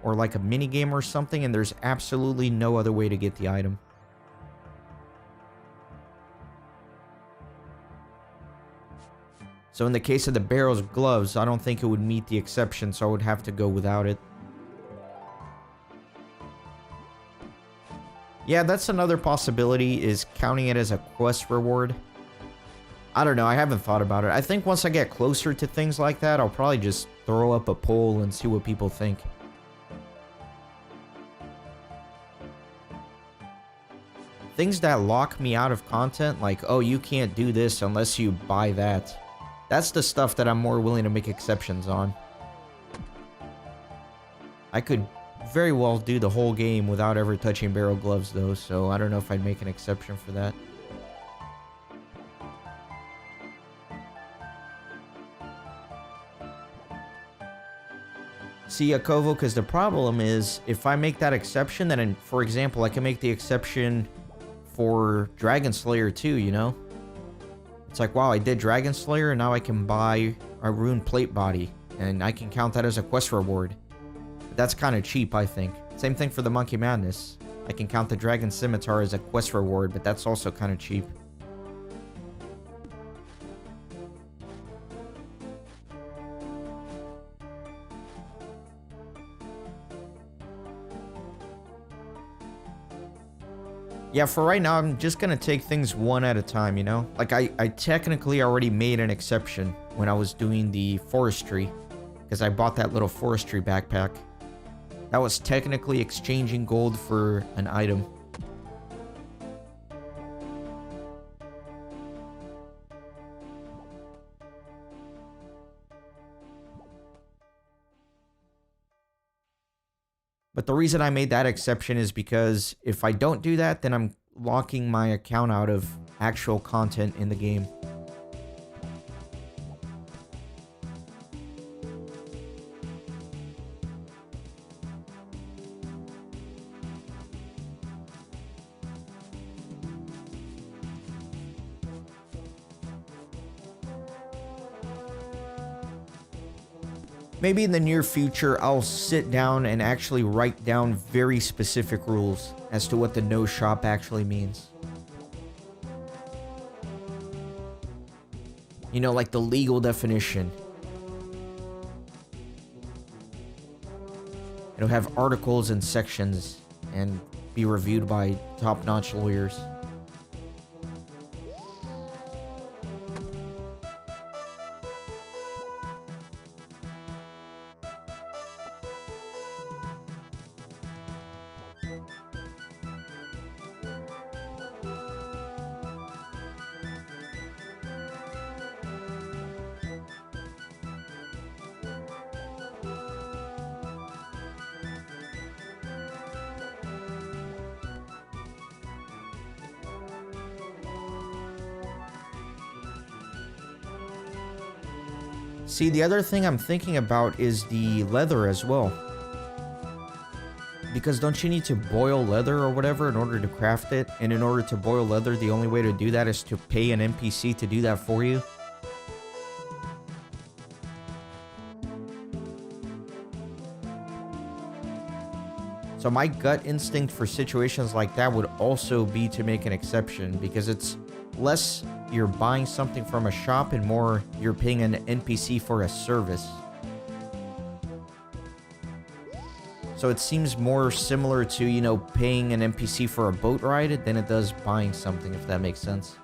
or like a mini game or something, and there's absolutely no other way to get the item. So in the case of the barrel's gloves, I don't think it would meet the exception, so I would have to go without it. Yeah, that's another possibility, is counting it as a quest reward. I don't know, I haven't thought about it. I think once I get closer to things like that, I'll probably just throw up a poll and see what people think. Things that lock me out of content, like, oh, you can't do this unless you buy that. That's the stuff that I'm more willing to make exceptions on. I could very well do the whole game without ever touching barrel gloves, though, so I don't know if I'd make an exception for that. See, Yakovo, because the problem is, if I make that exception, then, for example, I can make the exception for Dragon Slayer too, you know? It's like, wow, I did Dragon Slayer, and now I can buy a rune plate body, and I can count that as a quest reward. But that's kind of cheap, I think. Same thing for the Monkey Madness. I can count the Dragon Scimitar as a quest reward, but that's also kind of cheap. Yeah, for right now, I'm just gonna take things one at a time, you know? Like, I technically already made an exception when I was doing the forestry, because I bought that little forestry backpack. That was technically exchanging gold for an item. But the reason I made that exception is because if I don't do that, then I'm locking my account out of actual content in the game. Maybe in the near future, I'll sit down and actually write down very specific rules as to what the no shop actually means. You know, like the legal definition. It'll have articles and sections and be reviewed by top-notch lawyers. See, the other thing I'm thinking about is the leather as well. Because don't you need to boil leather or whatever in order to craft it? And in order to boil leather, the only way to do that is to pay an NPC to do that for you? So my gut instinct for situations like that would also be to make an exception, because it's less you're buying something from a shop and more you're paying an NPC for a service. So it seems more similar to, you know, paying an NPC for a boat ride than it does buying something, if that makes sense.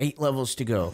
Eight levels to go.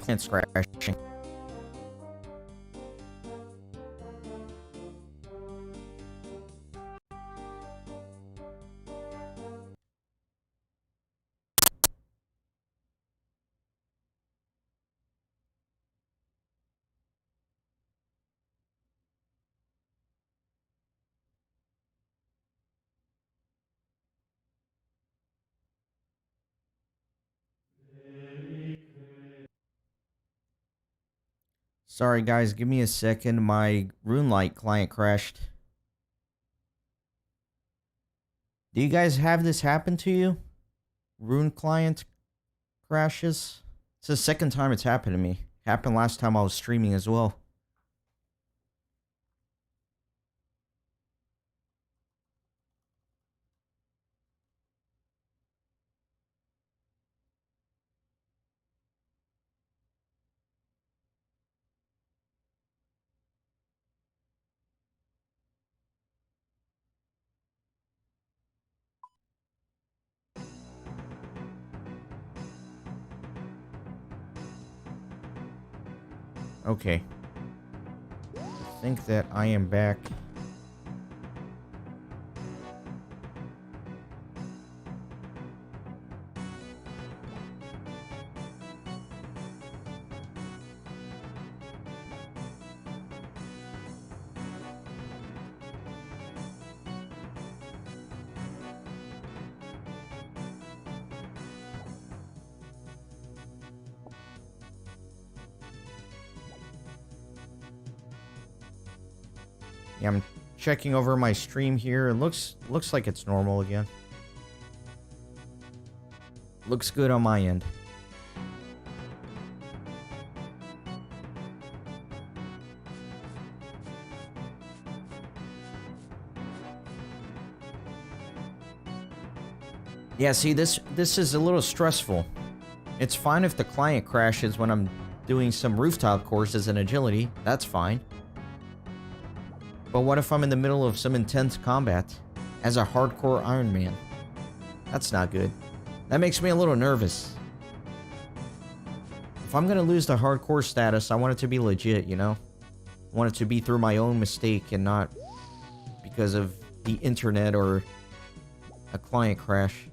It's crashing. Sorry guys, give me a second. My RuneLite client crashed. Do you guys have this happen to you? Rune client crashes? It's the second time it's happened to me. Happened last time I was streaming as well. Okay. I think that I am back. Yeah, I'm checking over my stream here. It looks like it's normal again. Looks good on my end. Yeah, see, this is a little stressful. It's fine if the client crashes when I'm doing some rooftop courses in agility. That's fine. But what if I'm in the middle of some intense combat as a hardcore Ironman? That's not good. That makes me a little nervous. If I'm gonna lose the hardcore status, I want it to be legit, you know? I want it to be through my own mistake and not because of the internet or a client crash.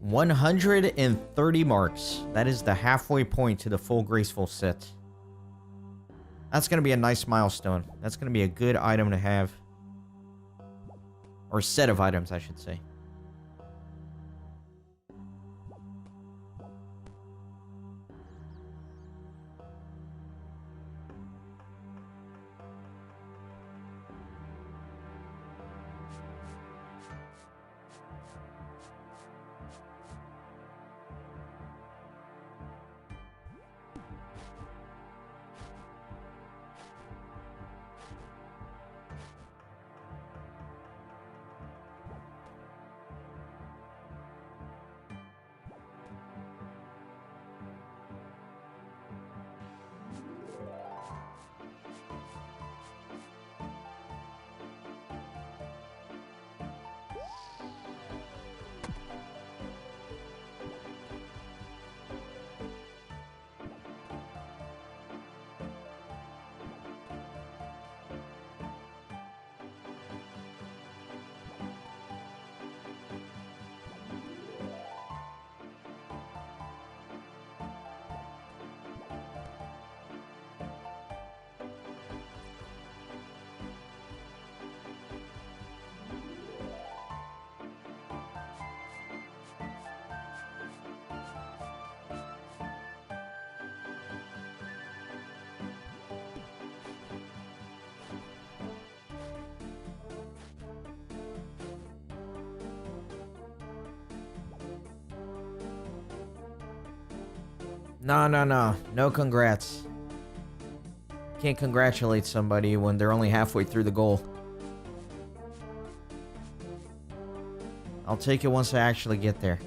130 marks. That is the halfway point to the full graceful set. That's going to be a nice milestone. That's going to be a good item to have. Or set of items, I should say. No. No congrats. Can't congratulate somebody when they're only halfway through the goal. I'll take it once I actually get there.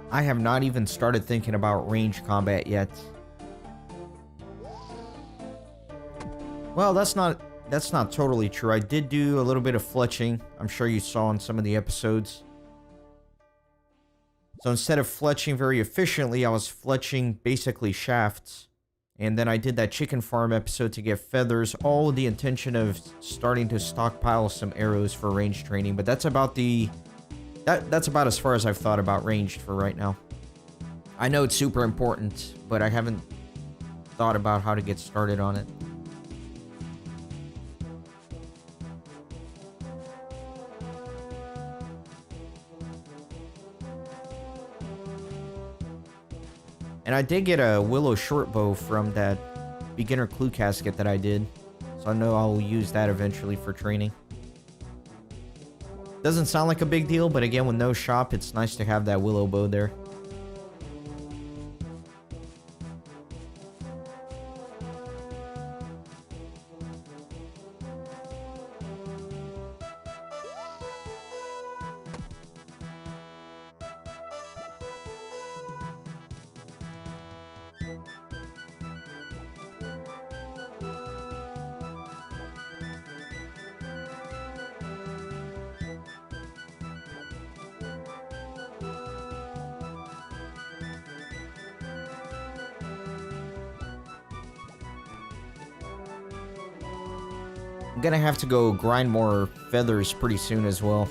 I have not even started thinking about range combat yet. Well, that's not totally true. I did do a little bit of fletching. I'm sure you saw in some of the episodes. So instead of fletching very efficiently, I was fletching basically shafts. And then I did that chicken farm episode to get feathers, all with the intention of starting to stockpile some arrows for range training. But that's about that's about as far as I've thought about ranged for right now. I know it's super important, but I haven't thought about how to get started on it. And I did get a willow shortbow from that beginner clue casket that I did. So I know I'll use that eventually for training. Doesn't sound like a big deal, but again, with no shop, it's nice to have that willow bow there. I'm gonna have to go grind more feathers pretty soon as well.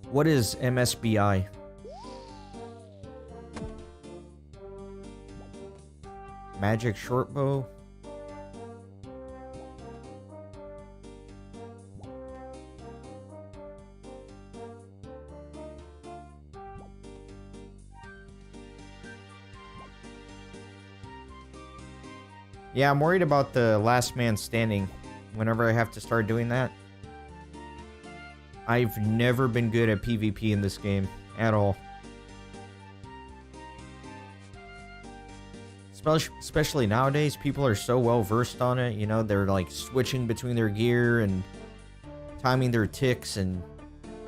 What is MSBI? Magic shortbow? Yeah, I'm worried about the last man standing whenever I have to start doing that. I've never been good at PvP in this game at all. Especially nowadays, people are so well versed on it. You know, they're like switching between their gear and timing their ticks and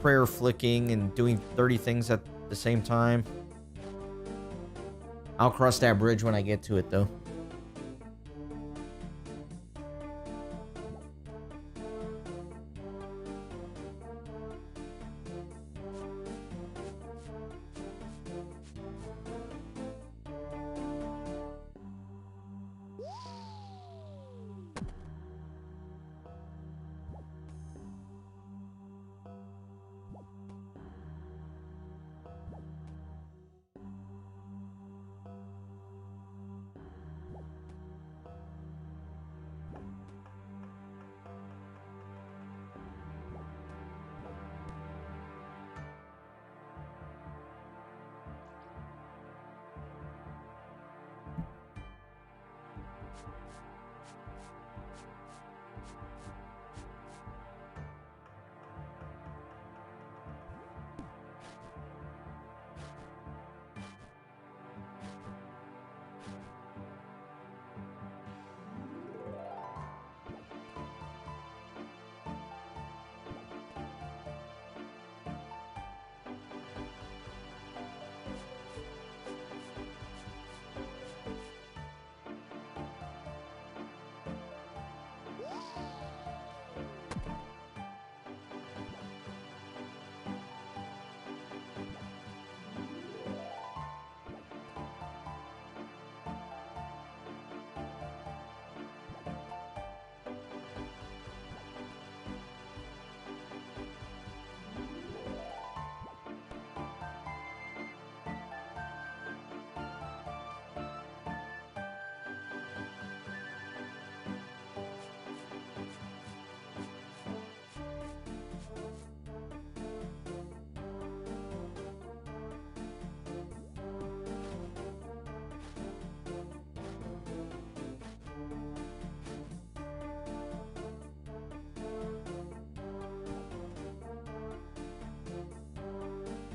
prayer flicking and doing 30 things at the same time. I'll cross that bridge when I get to it, though.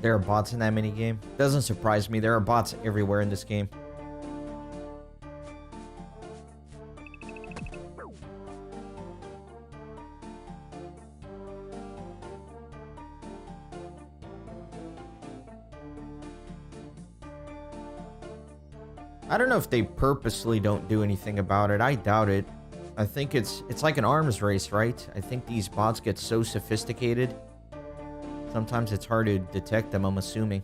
There are bots in that minigame. Doesn't surprise me. There are bots everywhere in this game. I don't know if they purposely don't do anything about it. I doubt it. I think it's like an arms race, right? I think these bots get so sophisticated. Sometimes it's hard to detect them, I'm assuming.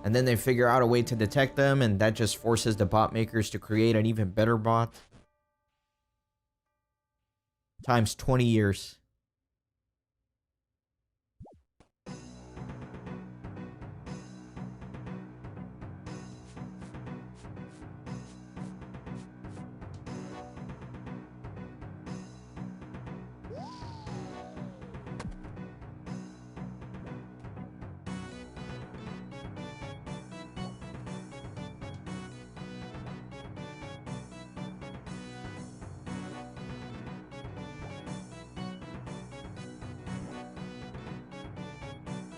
And then they figure out a way to detect them, and that just forces the bot makers to create an even better bot. Times 20 years.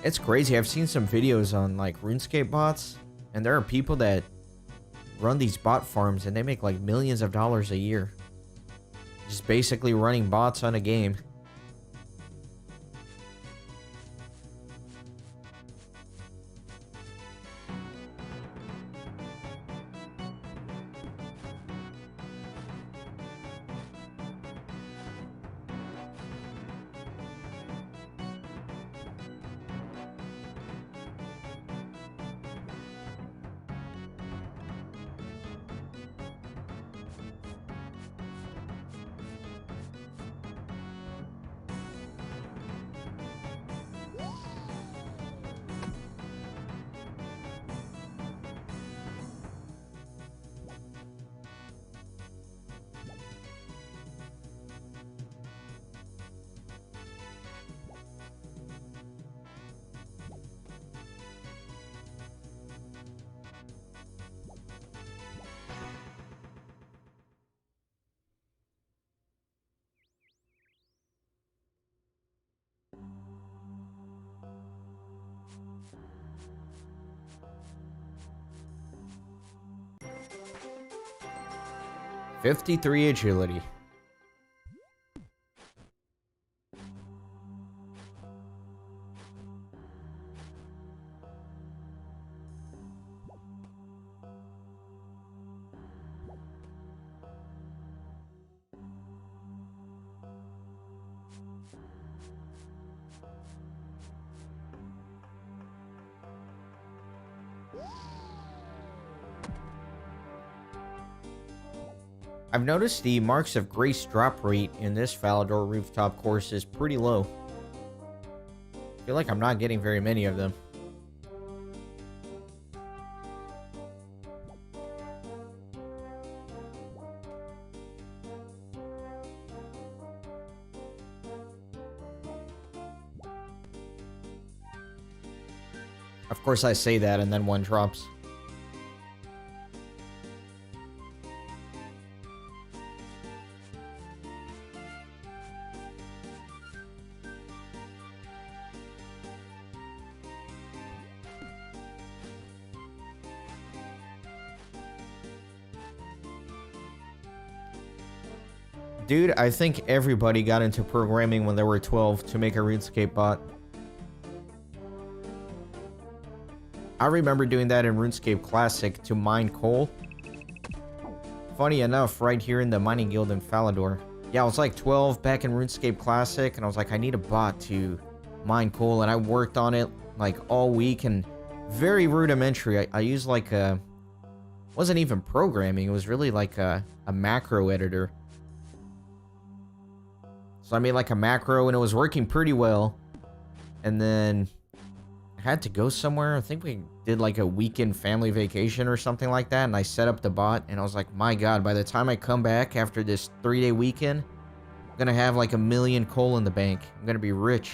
It's crazy. I've seen some videos on like RuneScape bots, and there are people that run these bot farms and they make like millions of dollars a year. Just basically running bots on a game. 53 agility. I've noticed the Marks of Grace drop rate in this Falador rooftop course is pretty low. I feel like I'm not getting very many of them. Of course I say that and then one drops. Dude, I think everybody got into programming when they were 12 to make a RuneScape bot. I remember doing that in RuneScape Classic to mine coal. Funny enough, right here in the mining guild in Falador. Yeah, I was like 12 back in RuneScape Classic, and I was like, I need a bot to mine coal, and I worked on it like all week, and very rudimentary. I used like a... wasn't even programming, it was really like a macro editor. So I made like a macro, and it was working pretty well. And then I had to go somewhere. I think we did like a weekend family vacation or something like that. And I set up the bot, and I was like, my God, by the time I come back after this 3-day weekend, I'm going to have like 1 million coal in the bank. I'm going to be rich.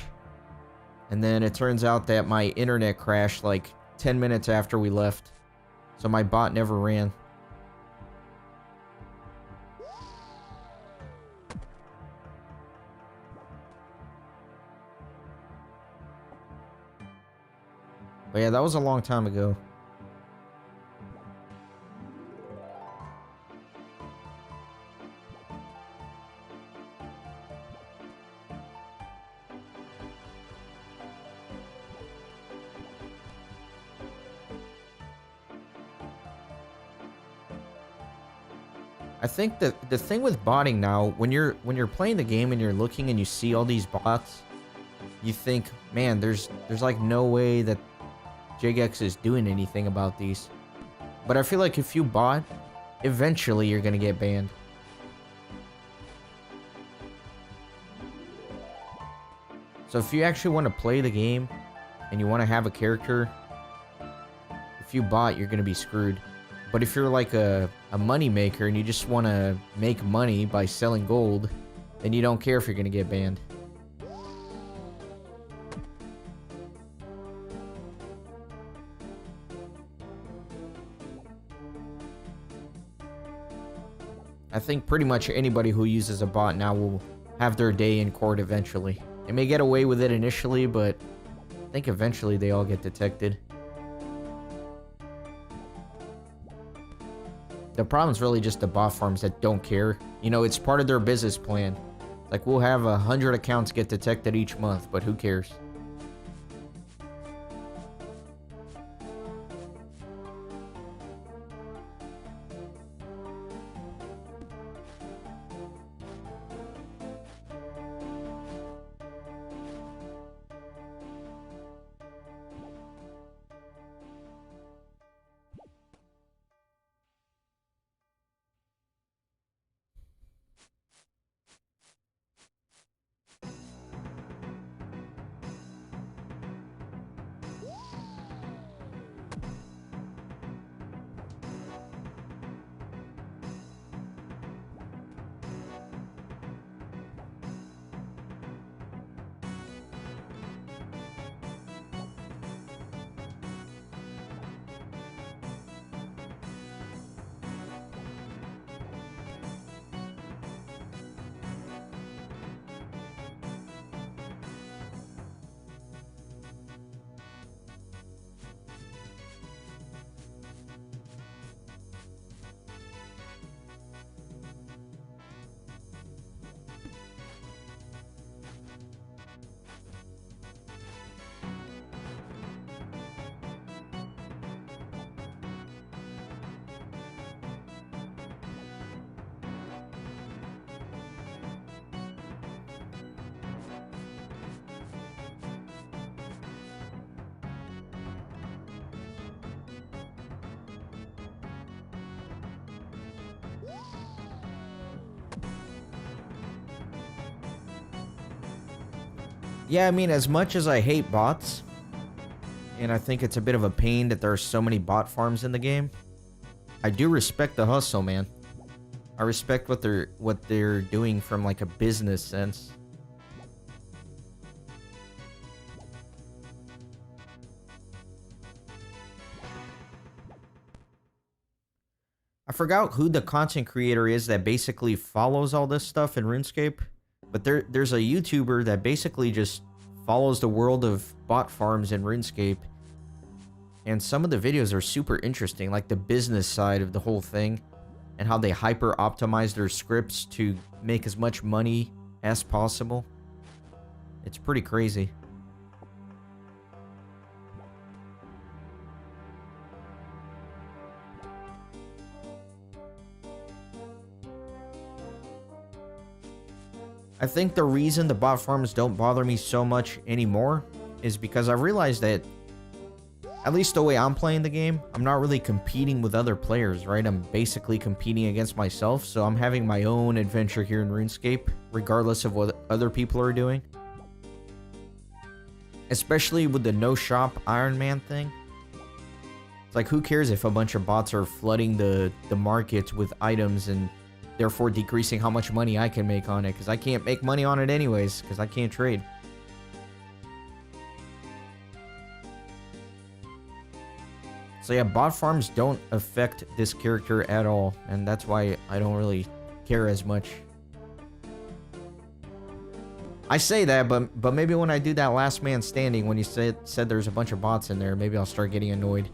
And then it turns out that my internet crashed like 10 minutes after we left. So my bot never ran. But yeah, that was a long time ago. I think that the thing with botting now, when you're playing the game and you're looking and you see all these bots, you think, man, there's like no way that Jagex is doing anything about these. But I feel like if you bot, eventually you're gonna get banned. So if you actually want to play the game and you want to have a character, if you bot, you're gonna be screwed. But if you're like a money maker and you just want to make money by selling gold, then you don't care if you're gonna get banned. I think pretty much anybody who uses a bot now will have their day in court eventually. They may get away with it initially, but I think eventually they all get detected. The problem's really just the bot farms that don't care. You know, it's part of their business plan. Like, we'll have 100 accounts get detected each month, but who cares? Yeah, I mean, as much as I hate bots, and I think it's a bit of a pain that there are so many bot farms in the game, I do respect the hustle, man. I respect what they're doing from like a business sense. I forgot who the content creator is that basically follows all this stuff in RuneScape, but there's a YouTuber that basically just follows the world of bot farms in RuneScape, and some of the videos are super interesting, like the business side of the whole thing, and how they hyper optimize their scripts to make as much money as possible. It's pretty crazy. I think the reason the bot farms don't bother me so much anymore is because I realized that, at least the way I'm playing the game, I'm not really competing with other players, right? I'm basically competing against myself, so I'm having my own adventure here in RuneScape, regardless of what other people are doing. Especially with the no shop Ironman thing. It's like, who cares if a bunch of bots are flooding the market with items and therefore decreasing how much money I can make on it, because I can't make money on it anyways, because I can't trade. So yeah, bot farms don't affect this character at all, and that's why I don't really care as much. I say that, but maybe when I do that last man standing, when you said there's a bunch of bots in there, maybe I'll start getting annoyed.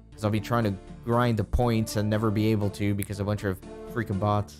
Because I'll be trying to grind the points and never be able to because a bunch of freaking bots.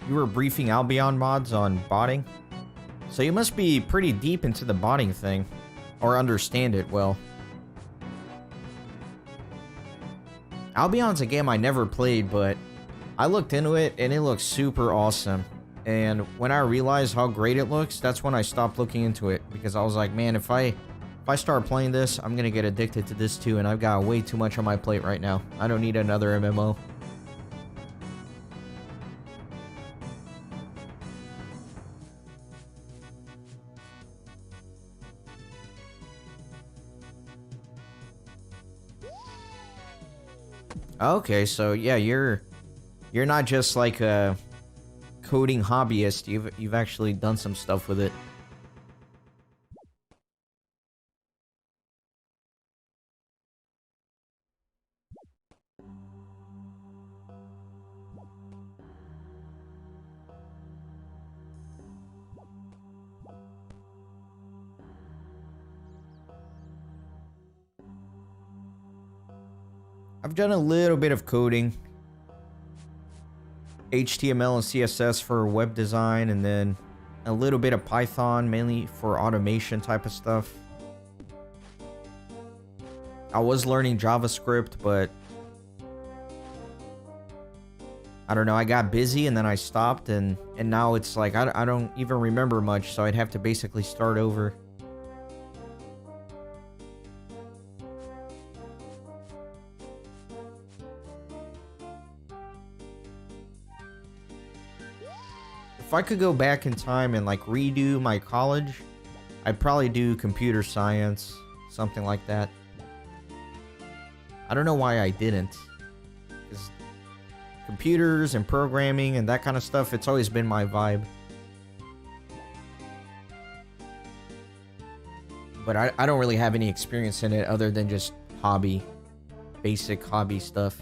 You were briefing Albion mods on botting? So you must be pretty deep into the botting thing. Or understand it well. Albion's a game I never played, but I looked into it and it looks super awesome. And when I realized how great it looks, that's when I stopped looking into it. Because I was like, man, if I start playing this, I'm gonna get addicted to this too, and I've got way too much on my plate right now. I don't need another MMO. Okay, so yeah, you're not just like a coding hobbyist. You've actually done some stuff with it. I've done a little bit of coding. HTML and CSS for web design, and then a little bit of Python, mainly for automation type of stuff. I was learning JavaScript, but I don't know, I got busy and then I stopped, and now it's like I don't even remember much, so I'd have to basically start over. If I could go back in time and like redo my college, I'd probably do computer science, something like that. I don't know why I didn't. 'Cause computers and programming and that kind of stuff, it's always been my vibe. But I don't really have any experience in it other than just hobby, basic hobby stuff.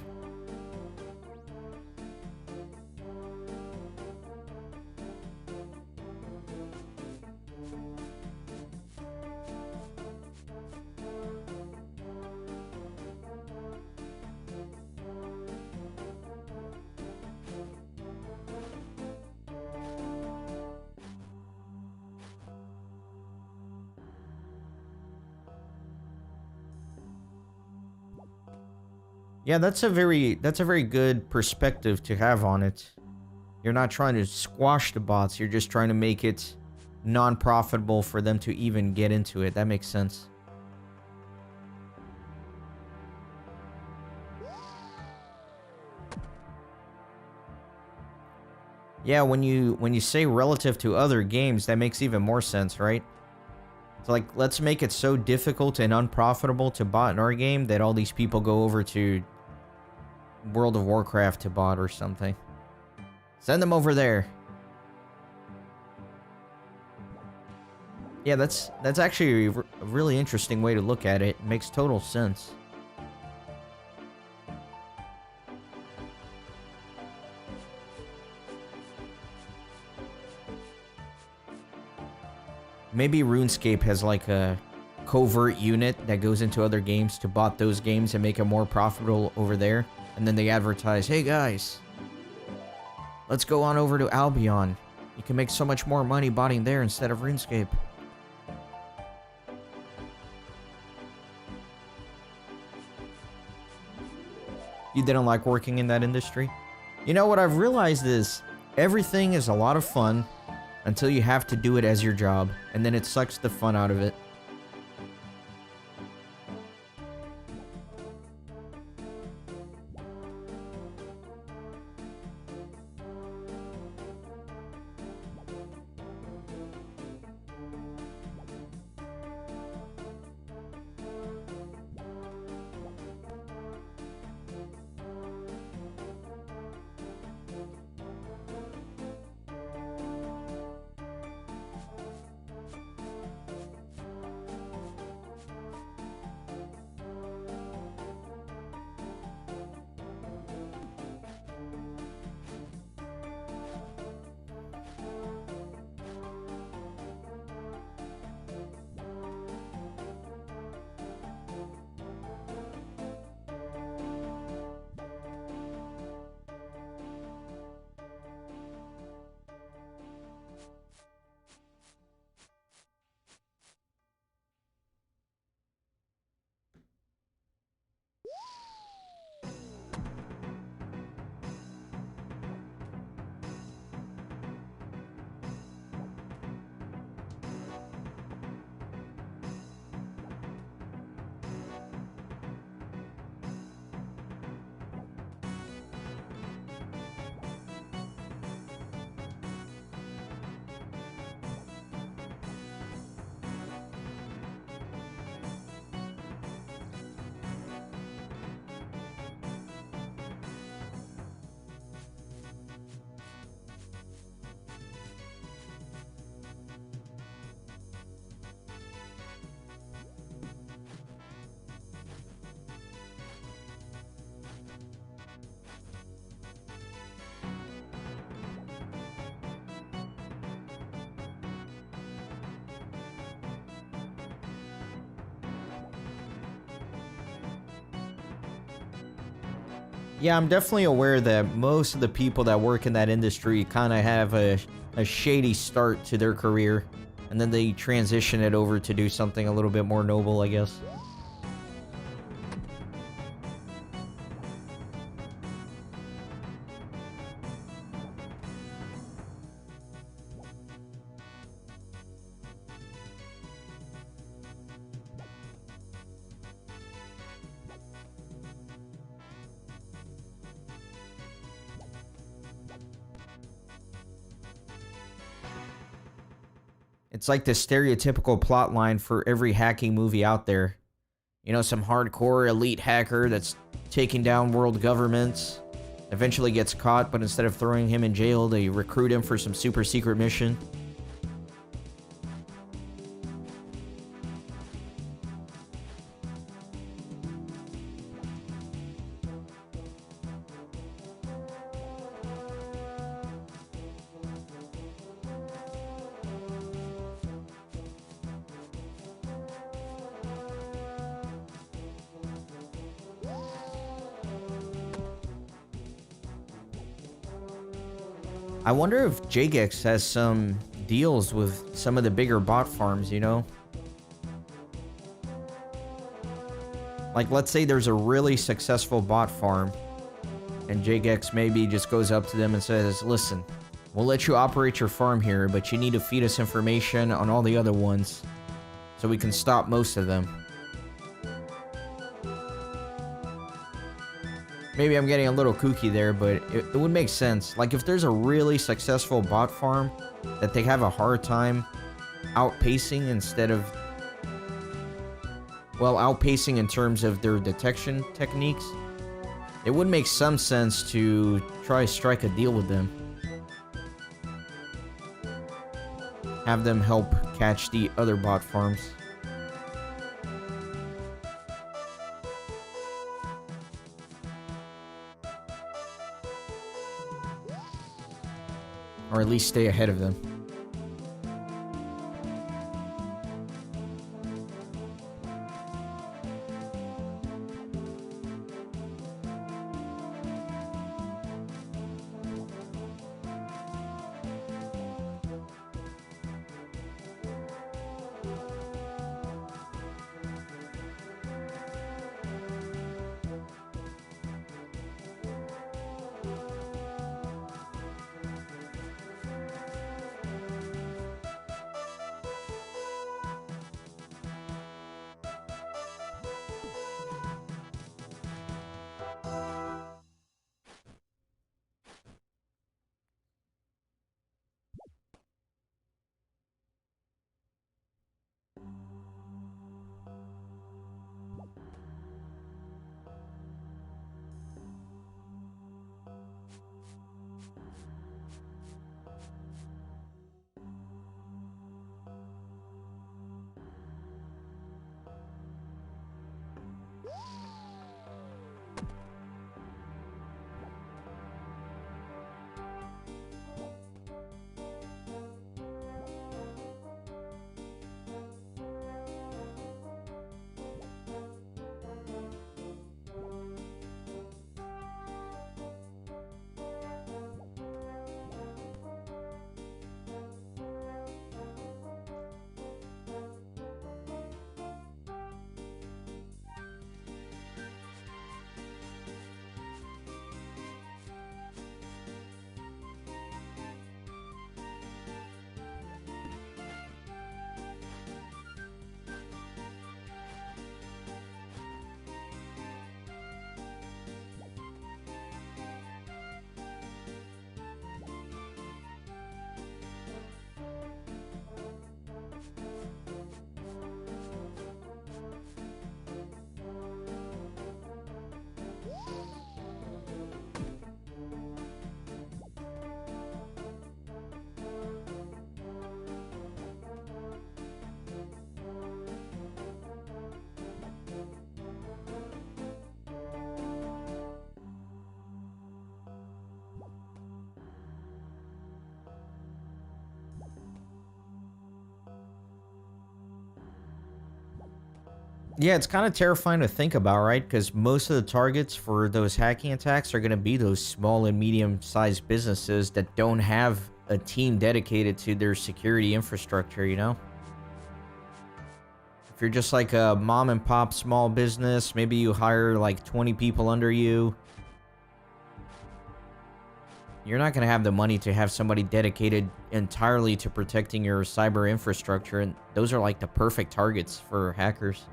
Yeah, that's a very good perspective to have on it. You're not trying to squash the bots, you're just trying to make it non-profitable for them to even get into it. That makes sense. Yeah, when you say relative to other games, that makes even more sense, right? So like, let's make it so difficult and unprofitable to bot in our game that all these people go over to World of Warcraft to bot or something. Send them over there. Yeah, that's actually a really interesting way to look at it. It makes total sense. Maybe RuneScape has like a covert unit that goes into other games to bot those games and make them more profitable over there. And then they advertise, hey guys, let's go on over to Albion. You can make so much more money botting there instead of RuneScape. You didn't like working in that industry? You know, what I've realized is everything is a lot of fun until you have to do it as your job, and then it sucks the fun out of it. Yeah, I'm definitely aware that most of the people that work in that industry kind of have a shady start to their career, and then they transition it over to do something a little bit more noble, I guess. It's like the stereotypical plot line for every hacking movie out there. You know, some hardcore elite hacker that's taking down world governments, eventually gets caught, but instead of throwing him in jail, they recruit him for some super secret mission. I wonder if Jagex has some deals with some of the bigger bot farms, you know? Like, let's say there's a really successful bot farm, and Jagex maybe just goes up to them and says, listen, we'll let you operate your farm here, but you need to feed us information on all the other ones so we can stop most of them. Maybe I'm getting a little kooky there, but it would make sense. Like, if there's a really successful bot farm that they have a hard time outpacing instead of... well, outpacing in terms of their detection techniques, it would make some sense to try to strike a deal with them. Have them help catch the other bot farms. Or at least stay ahead of them. Yeah, it's kind of terrifying to think about, right? Because most of the targets for those hacking attacks are going to be those small and medium-sized businesses that don't have a team dedicated to their security infrastructure, you know? If you're just like a mom and pop small business, maybe you hire like 20 people under you. You're not going to have the money to have somebody dedicated entirely to protecting your cyber infrastructure, and those are like the perfect targets for hackers.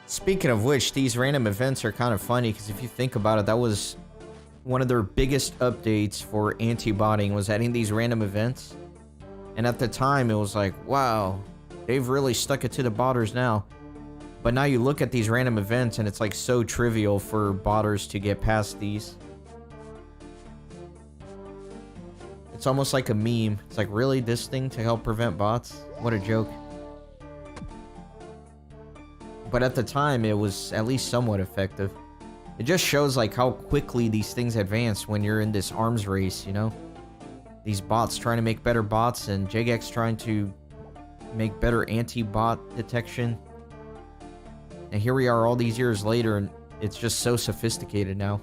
Speaking of which, these random events are kind of funny because if you think about it, that was one of their biggest updates for anti-botting, was adding these random events. And at the time, it was like, wow, they've really stuck it to the botters now. But now you look at these random events and it's like so trivial for botters to get past these. It's almost like a meme. It's like, really, this thing to help prevent bots? What a joke. But at the time, it was at least somewhat effective. It just shows like how quickly these things advance when you're in this arms race, you know? These bots trying to make better bots and JGX trying to make better anti-bot detection. And here we are all these years later and it's just so sophisticated now.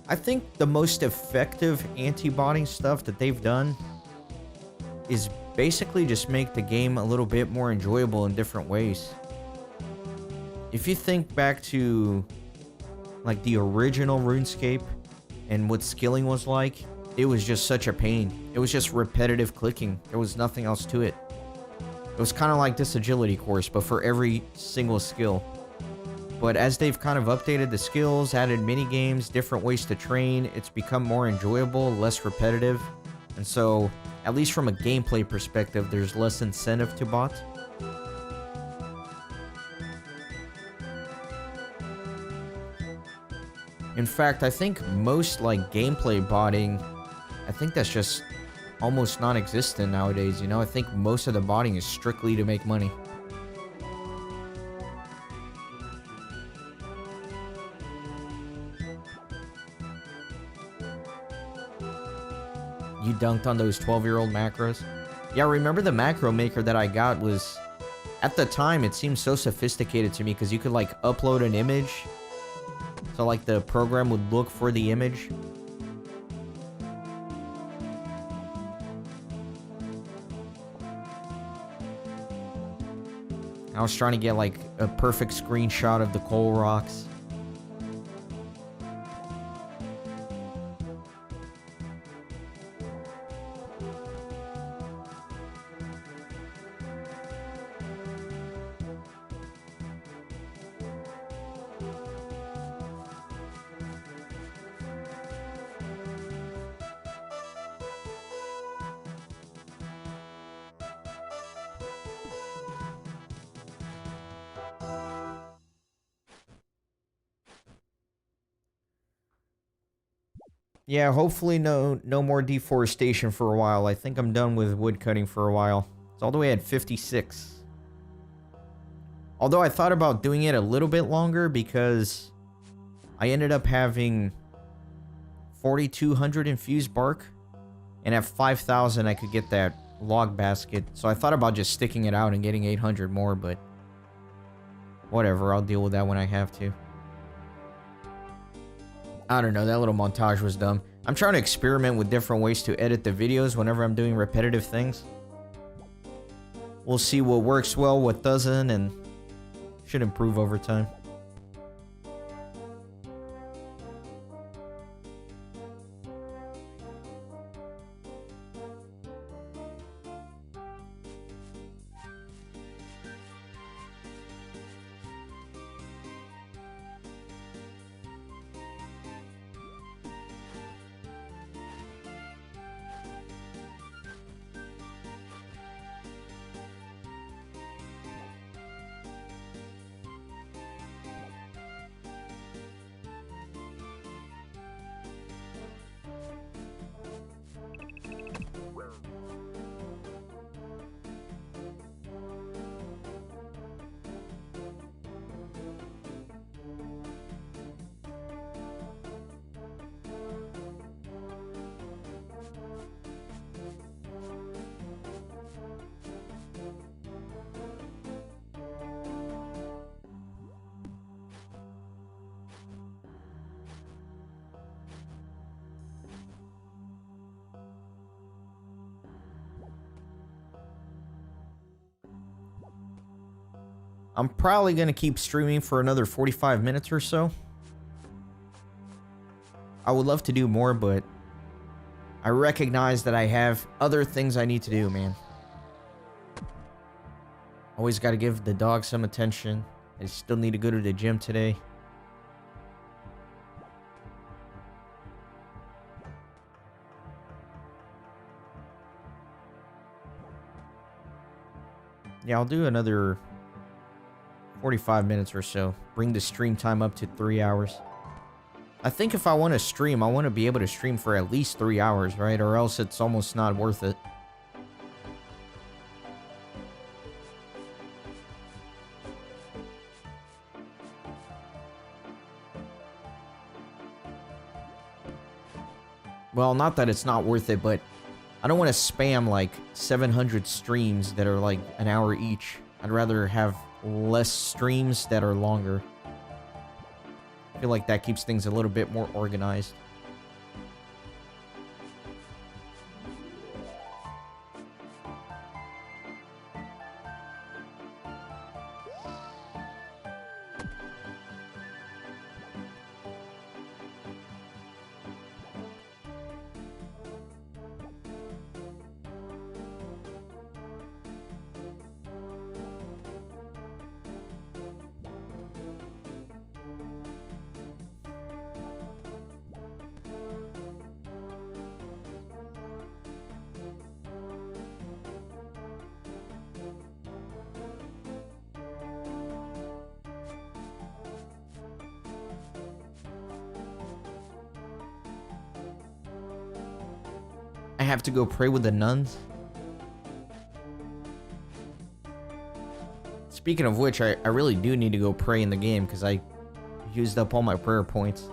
I think the most effective anti-botting stuff that they've done is basically just make the game a little bit more enjoyable in different ways. If you think back to like the original RuneScape and what skilling was like, it was just such a pain. It was just repetitive clicking. There was nothing else to it. It was kind of like this agility course, but for every single skill. But as they've kind of updated the skills, added mini games, different ways to train, it's become more enjoyable, less repetitive. And so, at least from a gameplay perspective, there's less incentive to bot. In fact, I think most like gameplay botting, I think that's just almost non-existent nowadays, you know? I think most of the botting is strictly to make money. You dunked on those 12-year-old macros? Yeah, remember the macro maker that I got was... At the time, it seemed so sophisticated to me because you could, like, upload an image. So, like, the program would look for the image. I was trying to get, like, a perfect screenshot of the coal rocks. Yeah, hopefully no more deforestation for a while. I think I'm done with wood cutting for a while. It's all the way at 56. Although I thought about doing it a little bit longer because I ended up having 4,200 infused bark. And at 5,000 I could get that log basket. So I thought about just sticking it out and getting 800 more, but whatever, I'll deal with that when I have to. I don't know, that little montage was dumb. I'm trying to experiment with different ways to edit the videos whenever I'm doing repetitive things. We'll see what works well, what doesn't, and should improve over time. I'm probably going to keep streaming for another 45 minutes or so. I would love to do more, but I recognize that I have other things I need to do, man. Always got to give the dog some attention. I still need to go to the gym today. Yeah, I'll do another 45 minutes or so. Bring the stream time up to 3 hours. I think if I want to stream, I want to be able to stream for at least 3 hours, right? Or else it's almost not worth it. Well, not that it's not worth it, but I don't want to spam like 700 streams that are like an hour each. I'd rather have less streams that are longer. I feel like that keeps things a little bit more organized. I have to go pray with the nuns. Speaking of which, I really do need to go pray in the game because I used up all my prayer points.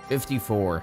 54.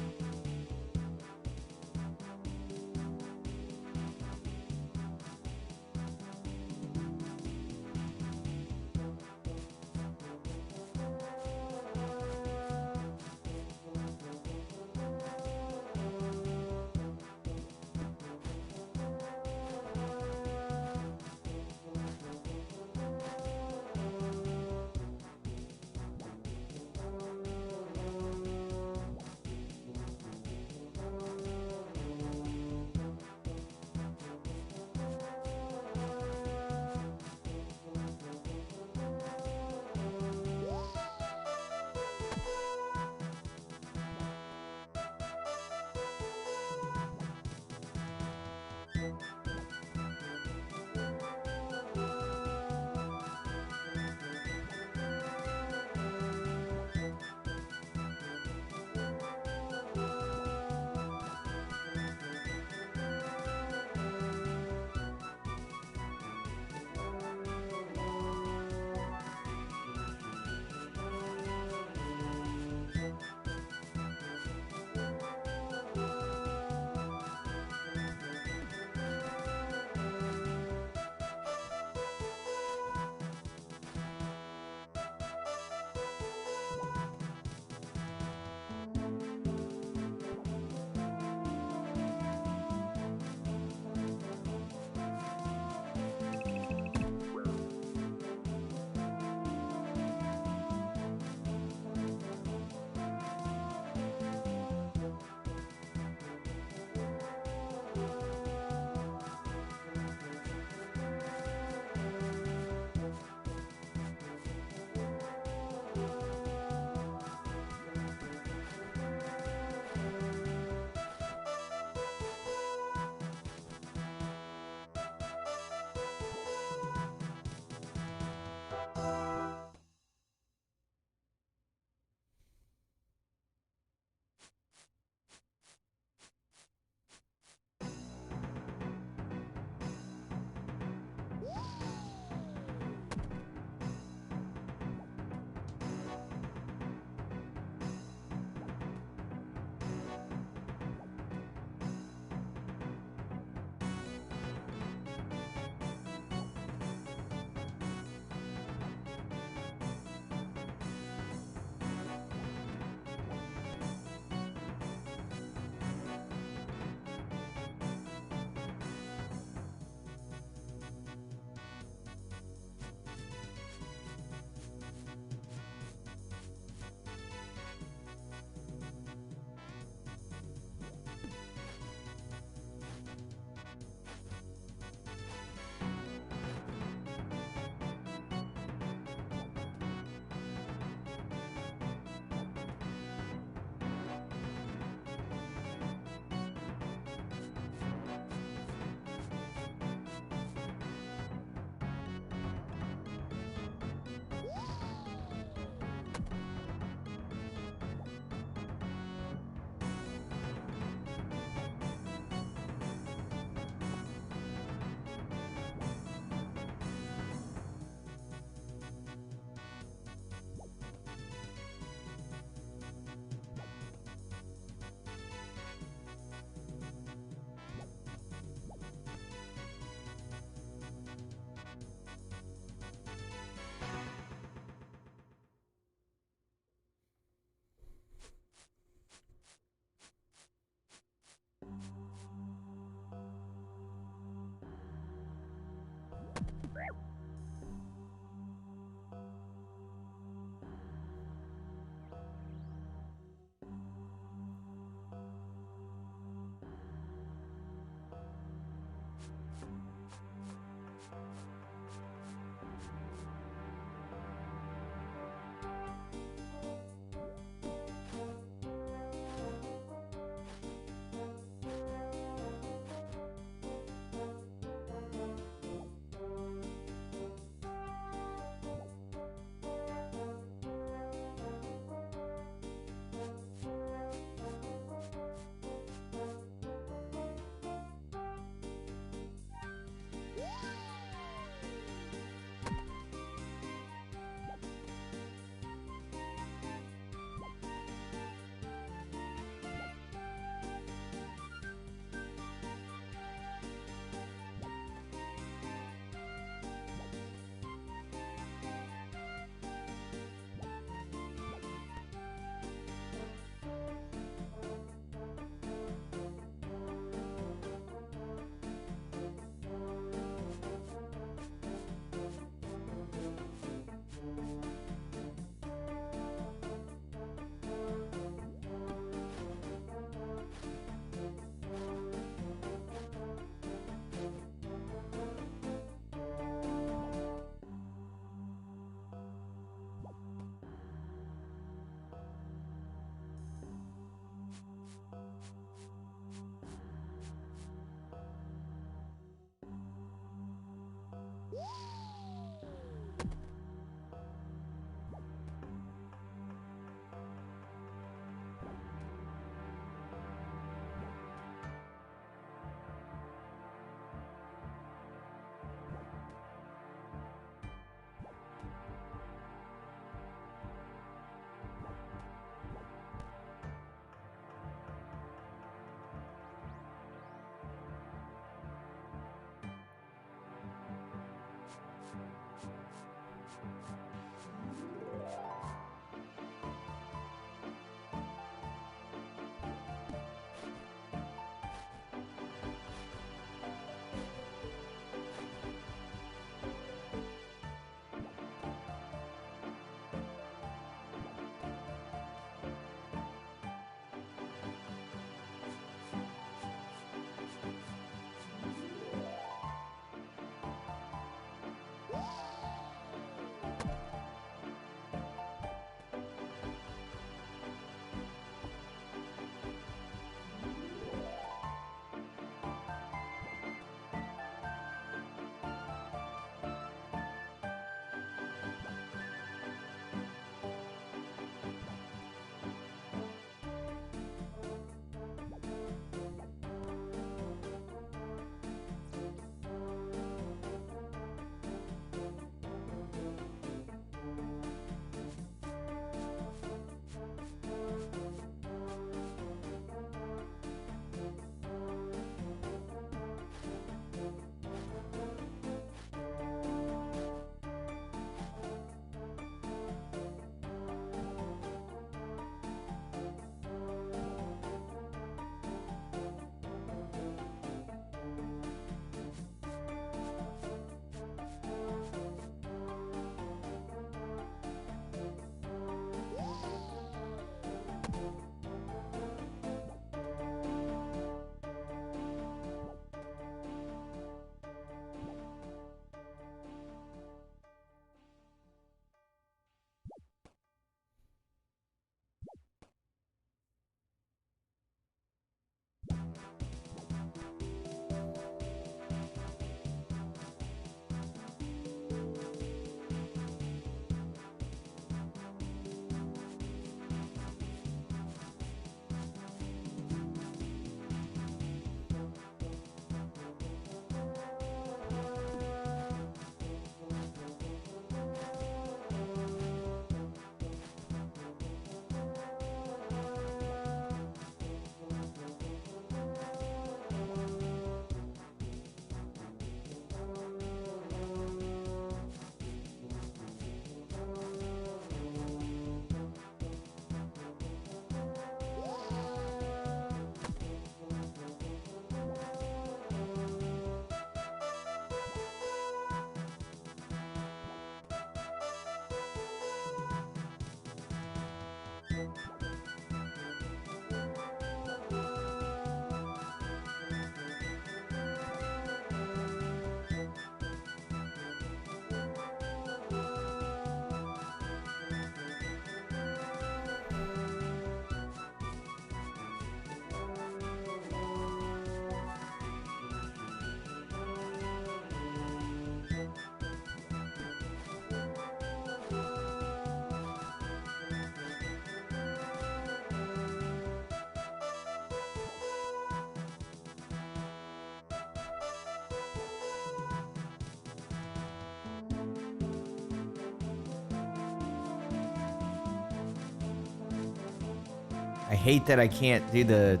I hate that I can't do the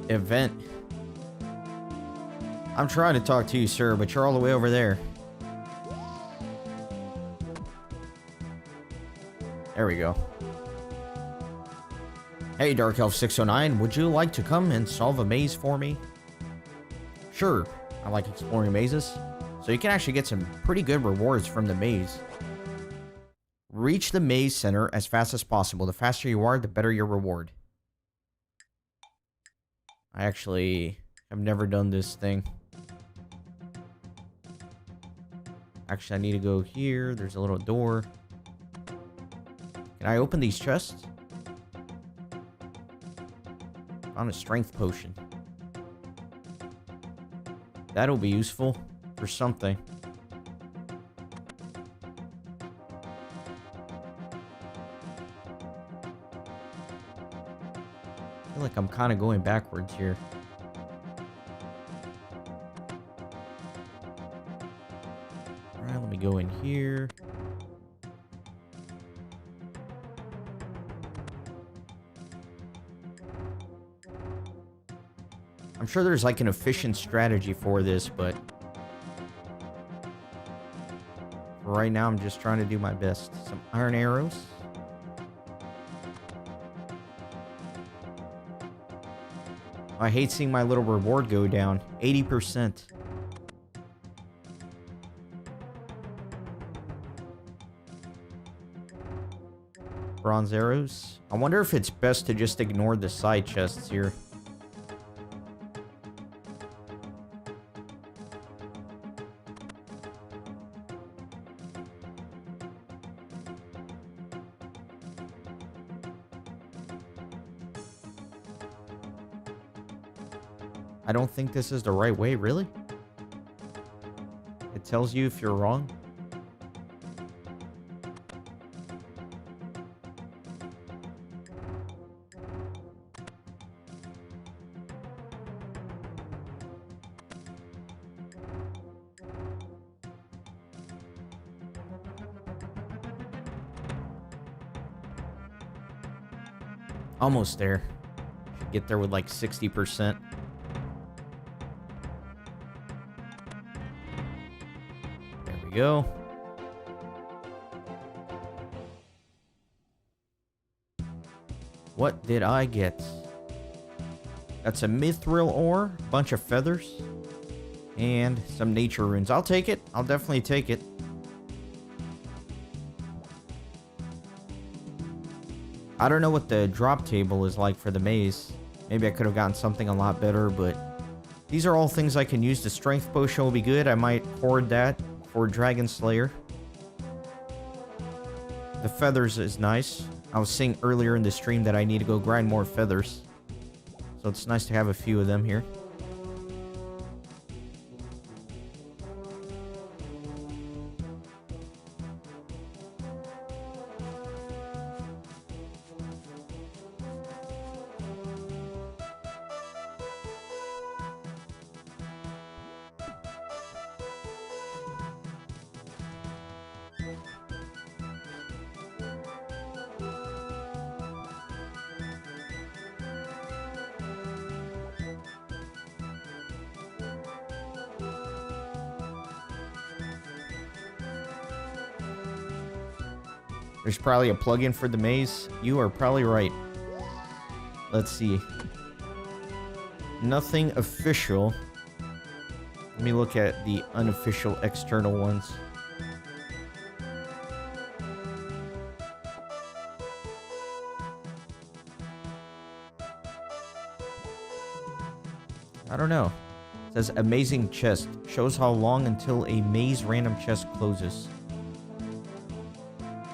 event. I'm trying to talk to you, sir, but you're all the way over there. There we go. Hey, Dark Elf 609, would you like to come and solve a maze for me? Sure, I like exploring mazes. So you can actually get some pretty good rewards from the maze. Reach the maze center as fast as possible. The faster you are, the better your reward. I actually have never done this thing. Actually, I need to go here. There's a little door. Can I open these chests? Found a strength potion. That'll be useful for something. I feel like I'm kind of going backwards here. Alright, let me go in here. I'm sure there's like an efficient strategy for this, but for right now I'm just trying to do my best. Some iron arrows. I hate seeing my little reward go down. 80%. Bronze arrows. I wonder if it's best to just ignore the side chests here. I don't think this is the right way, really? It tells you if you're wrong. Almost there. Should get there with like 60%. Go. What did I get? That's a mithril ore, bunch of feathers, and some nature runes. I'll take it. I'll definitely take it. I don't know what the drop table is like for the maze. Maybe I could have gotten something a lot better, but these are all things I can use. The strength potion will be good. I might hoard that for Dragon Slayer. The feathers is nice. I was saying earlier in the stream that I need to go grind more feathers. So it's nice to have a few of them here. There's probably a plugin for the maze. You are probably right. Let's see. Nothing official. Let me look at the unofficial external ones. I don't know. It says amazing chest. Shows how long until a maze random chest closes.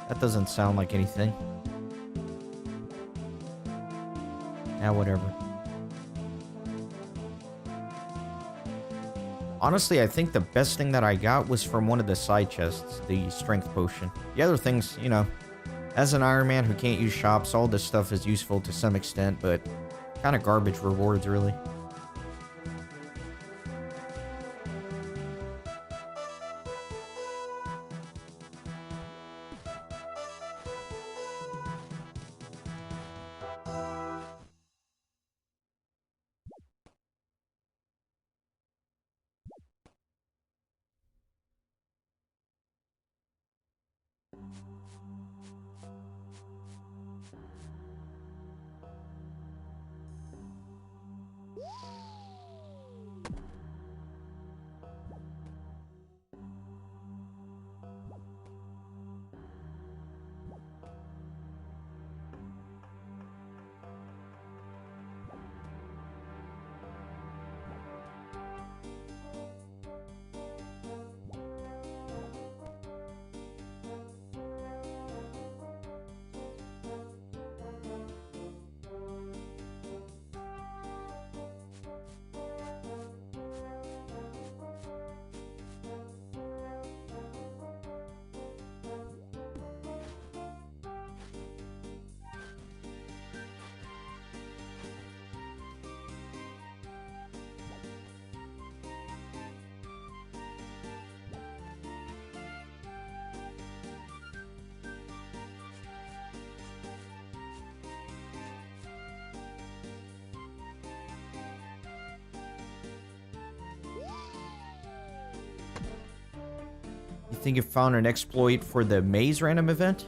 That doesn't sound like anything. Yeah, whatever. Honestly, I think the best thing that I got was from one of the side chests, the strength potion. The other things, you know, as an Iron Man who can't use shops, all this stuff is useful to some extent, but kind of garbage rewards, really. You think you found an exploit for the maze random event?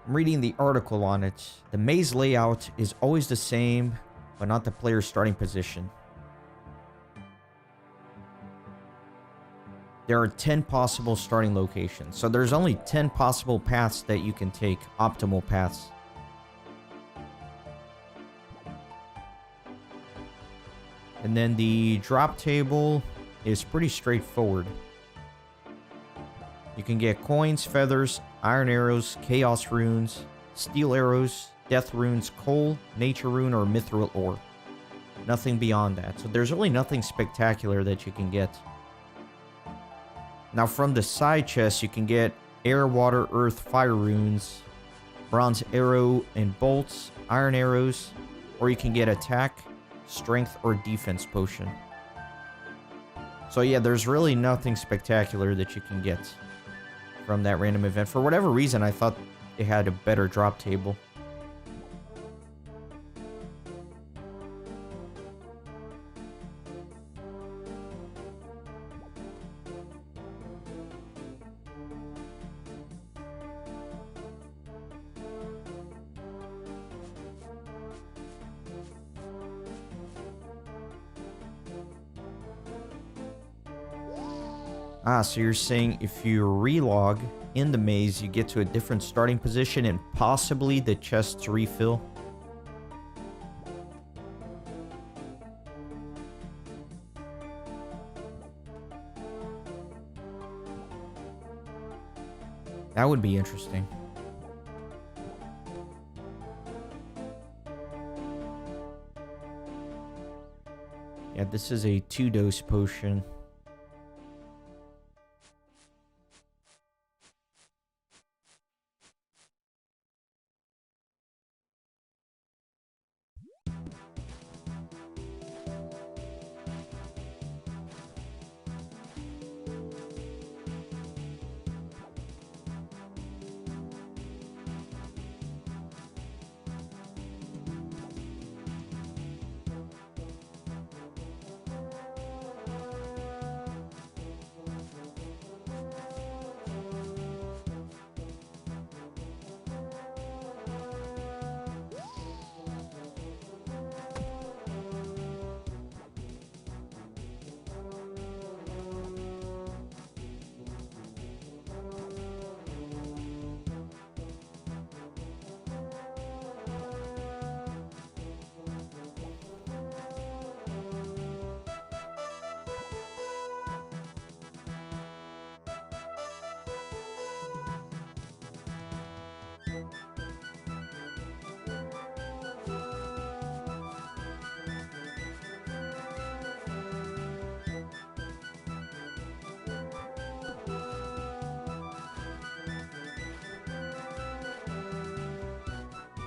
I'm reading the article on it. The maze layout is always the same, but not the player's starting position. There are 10 possible starting locations, so there's only 10 possible paths that you can take, optimal paths. And then the drop table is pretty straightforward. You can get coins, feathers, iron arrows, chaos runes, steel arrows, death runes, coal, nature rune, or mithril ore. Nothing beyond that. So there's really nothing spectacular that you can get. Now from the side chest, you can get air, water, earth, fire runes, bronze arrow and bolts, iron arrows, or you can get attack, strength, or defense potion. So yeah, there's really nothing spectacular that you can get from that random event. For whatever reason, I thought it had a better drop table. Ah, so you're saying if you relog in the maze, you get to a different starting position and possibly the chests refill? That would be interesting. Yeah, this is a 2-dose potion.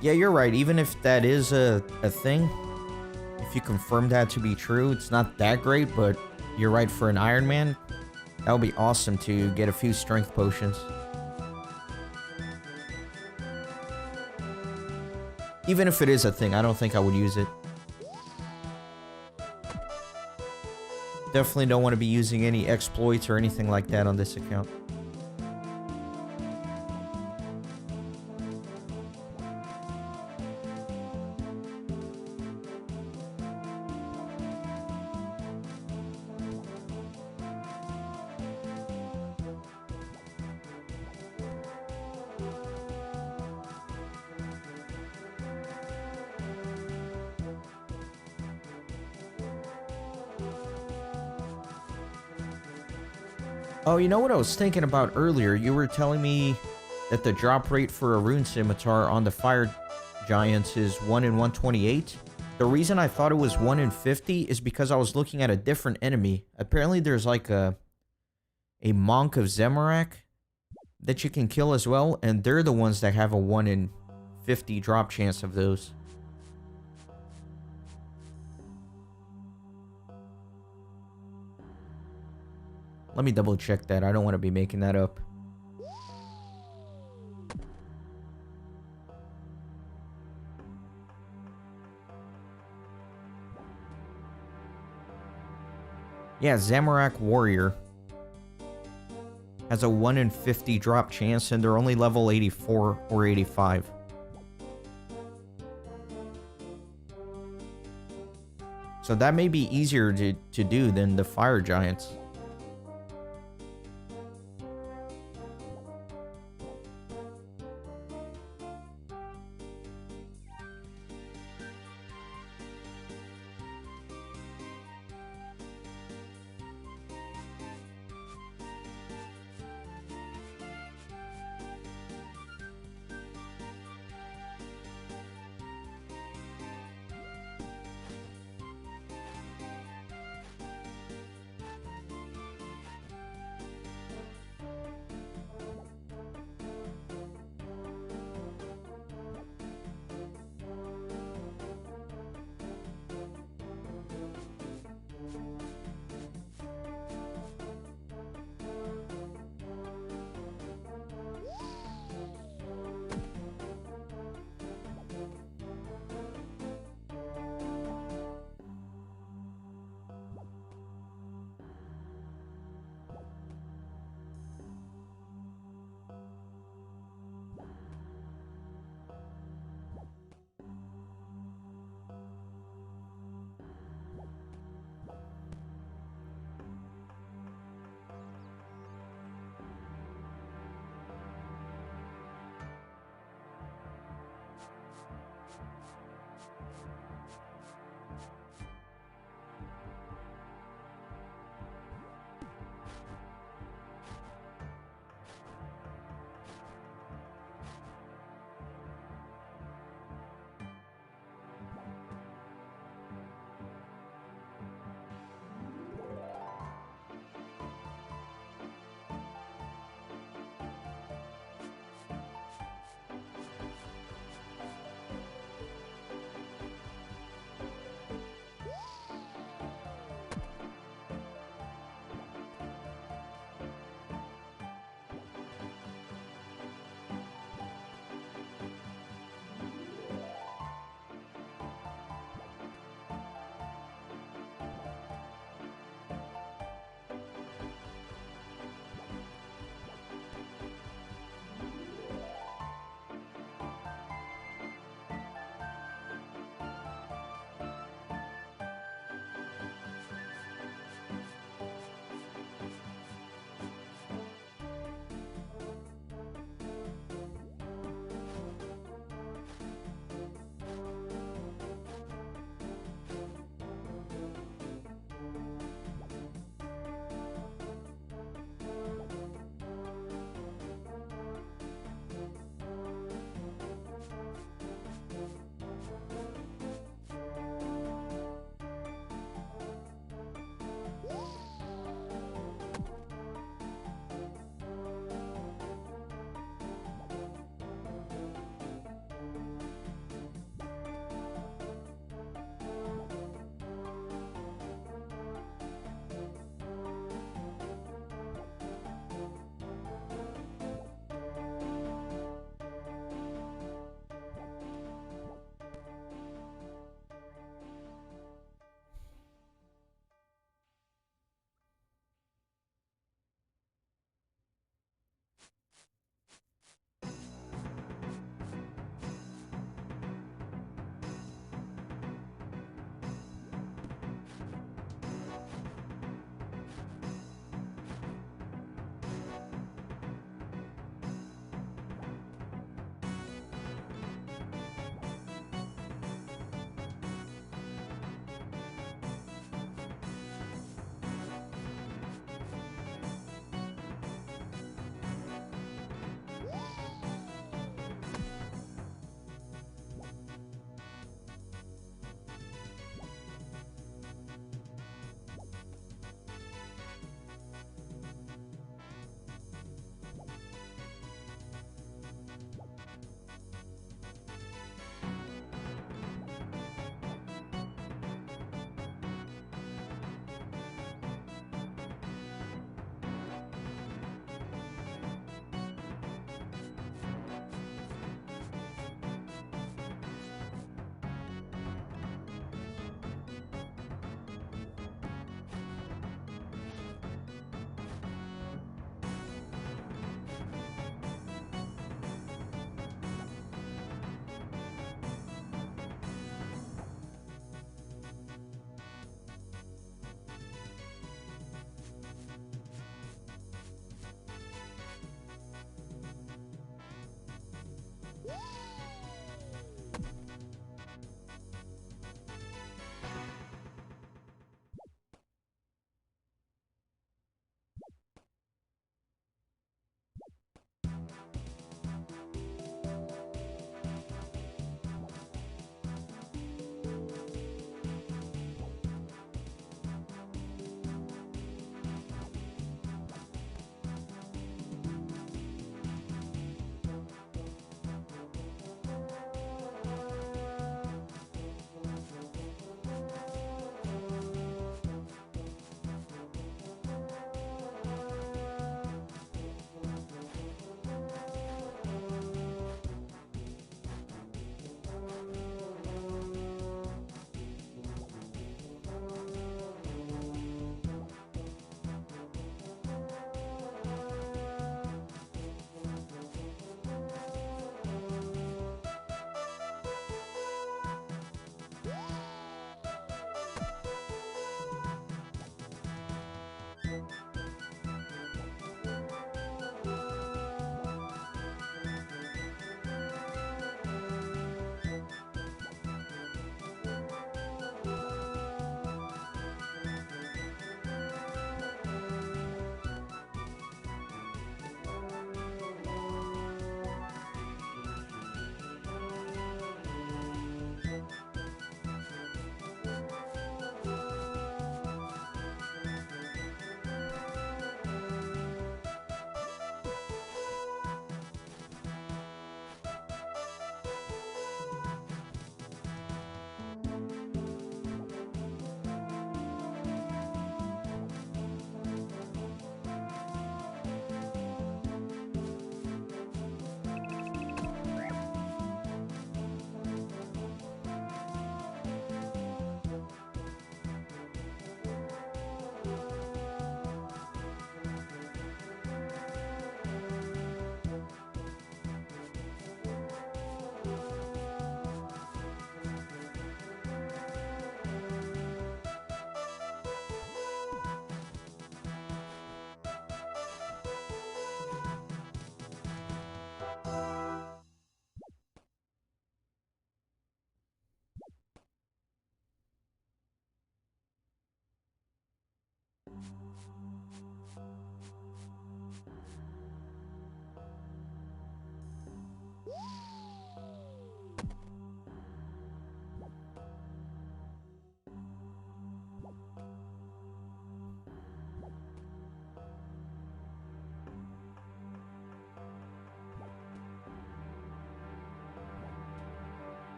Yeah, you're right. Even if that is a thing, if you confirm that to be true, it's not that great, but you're right, for an Ironman, that would be awesome to get a few strength potions. Even if it is a thing, I don't think I would use it. Definitely don't want to be using any exploits or anything like that on this account. Oh, you know what I was thinking about earlier? You were telling me that the drop rate for a rune scimitar on the fire giants is 1 in 128. The reason I thought it was 1 in 50 is because I was looking at a different enemy. Apparently there's like a monk of Zamorak that you can kill as well, and they're the ones that have a 1 in 50 drop chance of those. Let me double check that. I don't want to be making that up. Yeah, Zamorak Warrior has a 1 in 50 drop chance, and they're only level 84 or 85. So that may be easier to do than the fire giants.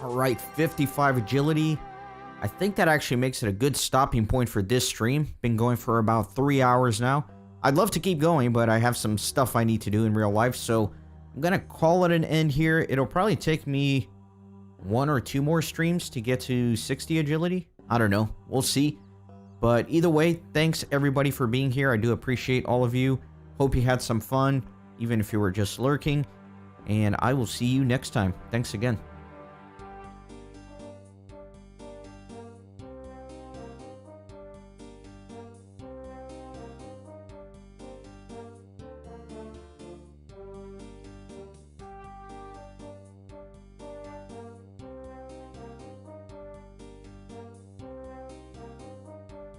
All right, 55 agility. I think that actually makes it a good stopping point for this stream. Been going for about 3 hours now. I'd love to keep going, but I have some stuff I need to do in real life, so I'm going to call it an end here. It'll probably take me 1 or 2 more streams to get to 60 agility. I don't know. We'll see. But either way, thanks everybody for being here. I do appreciate all of you. Hope you had some fun, even if you were just lurking. And I will see you next time. Thanks again.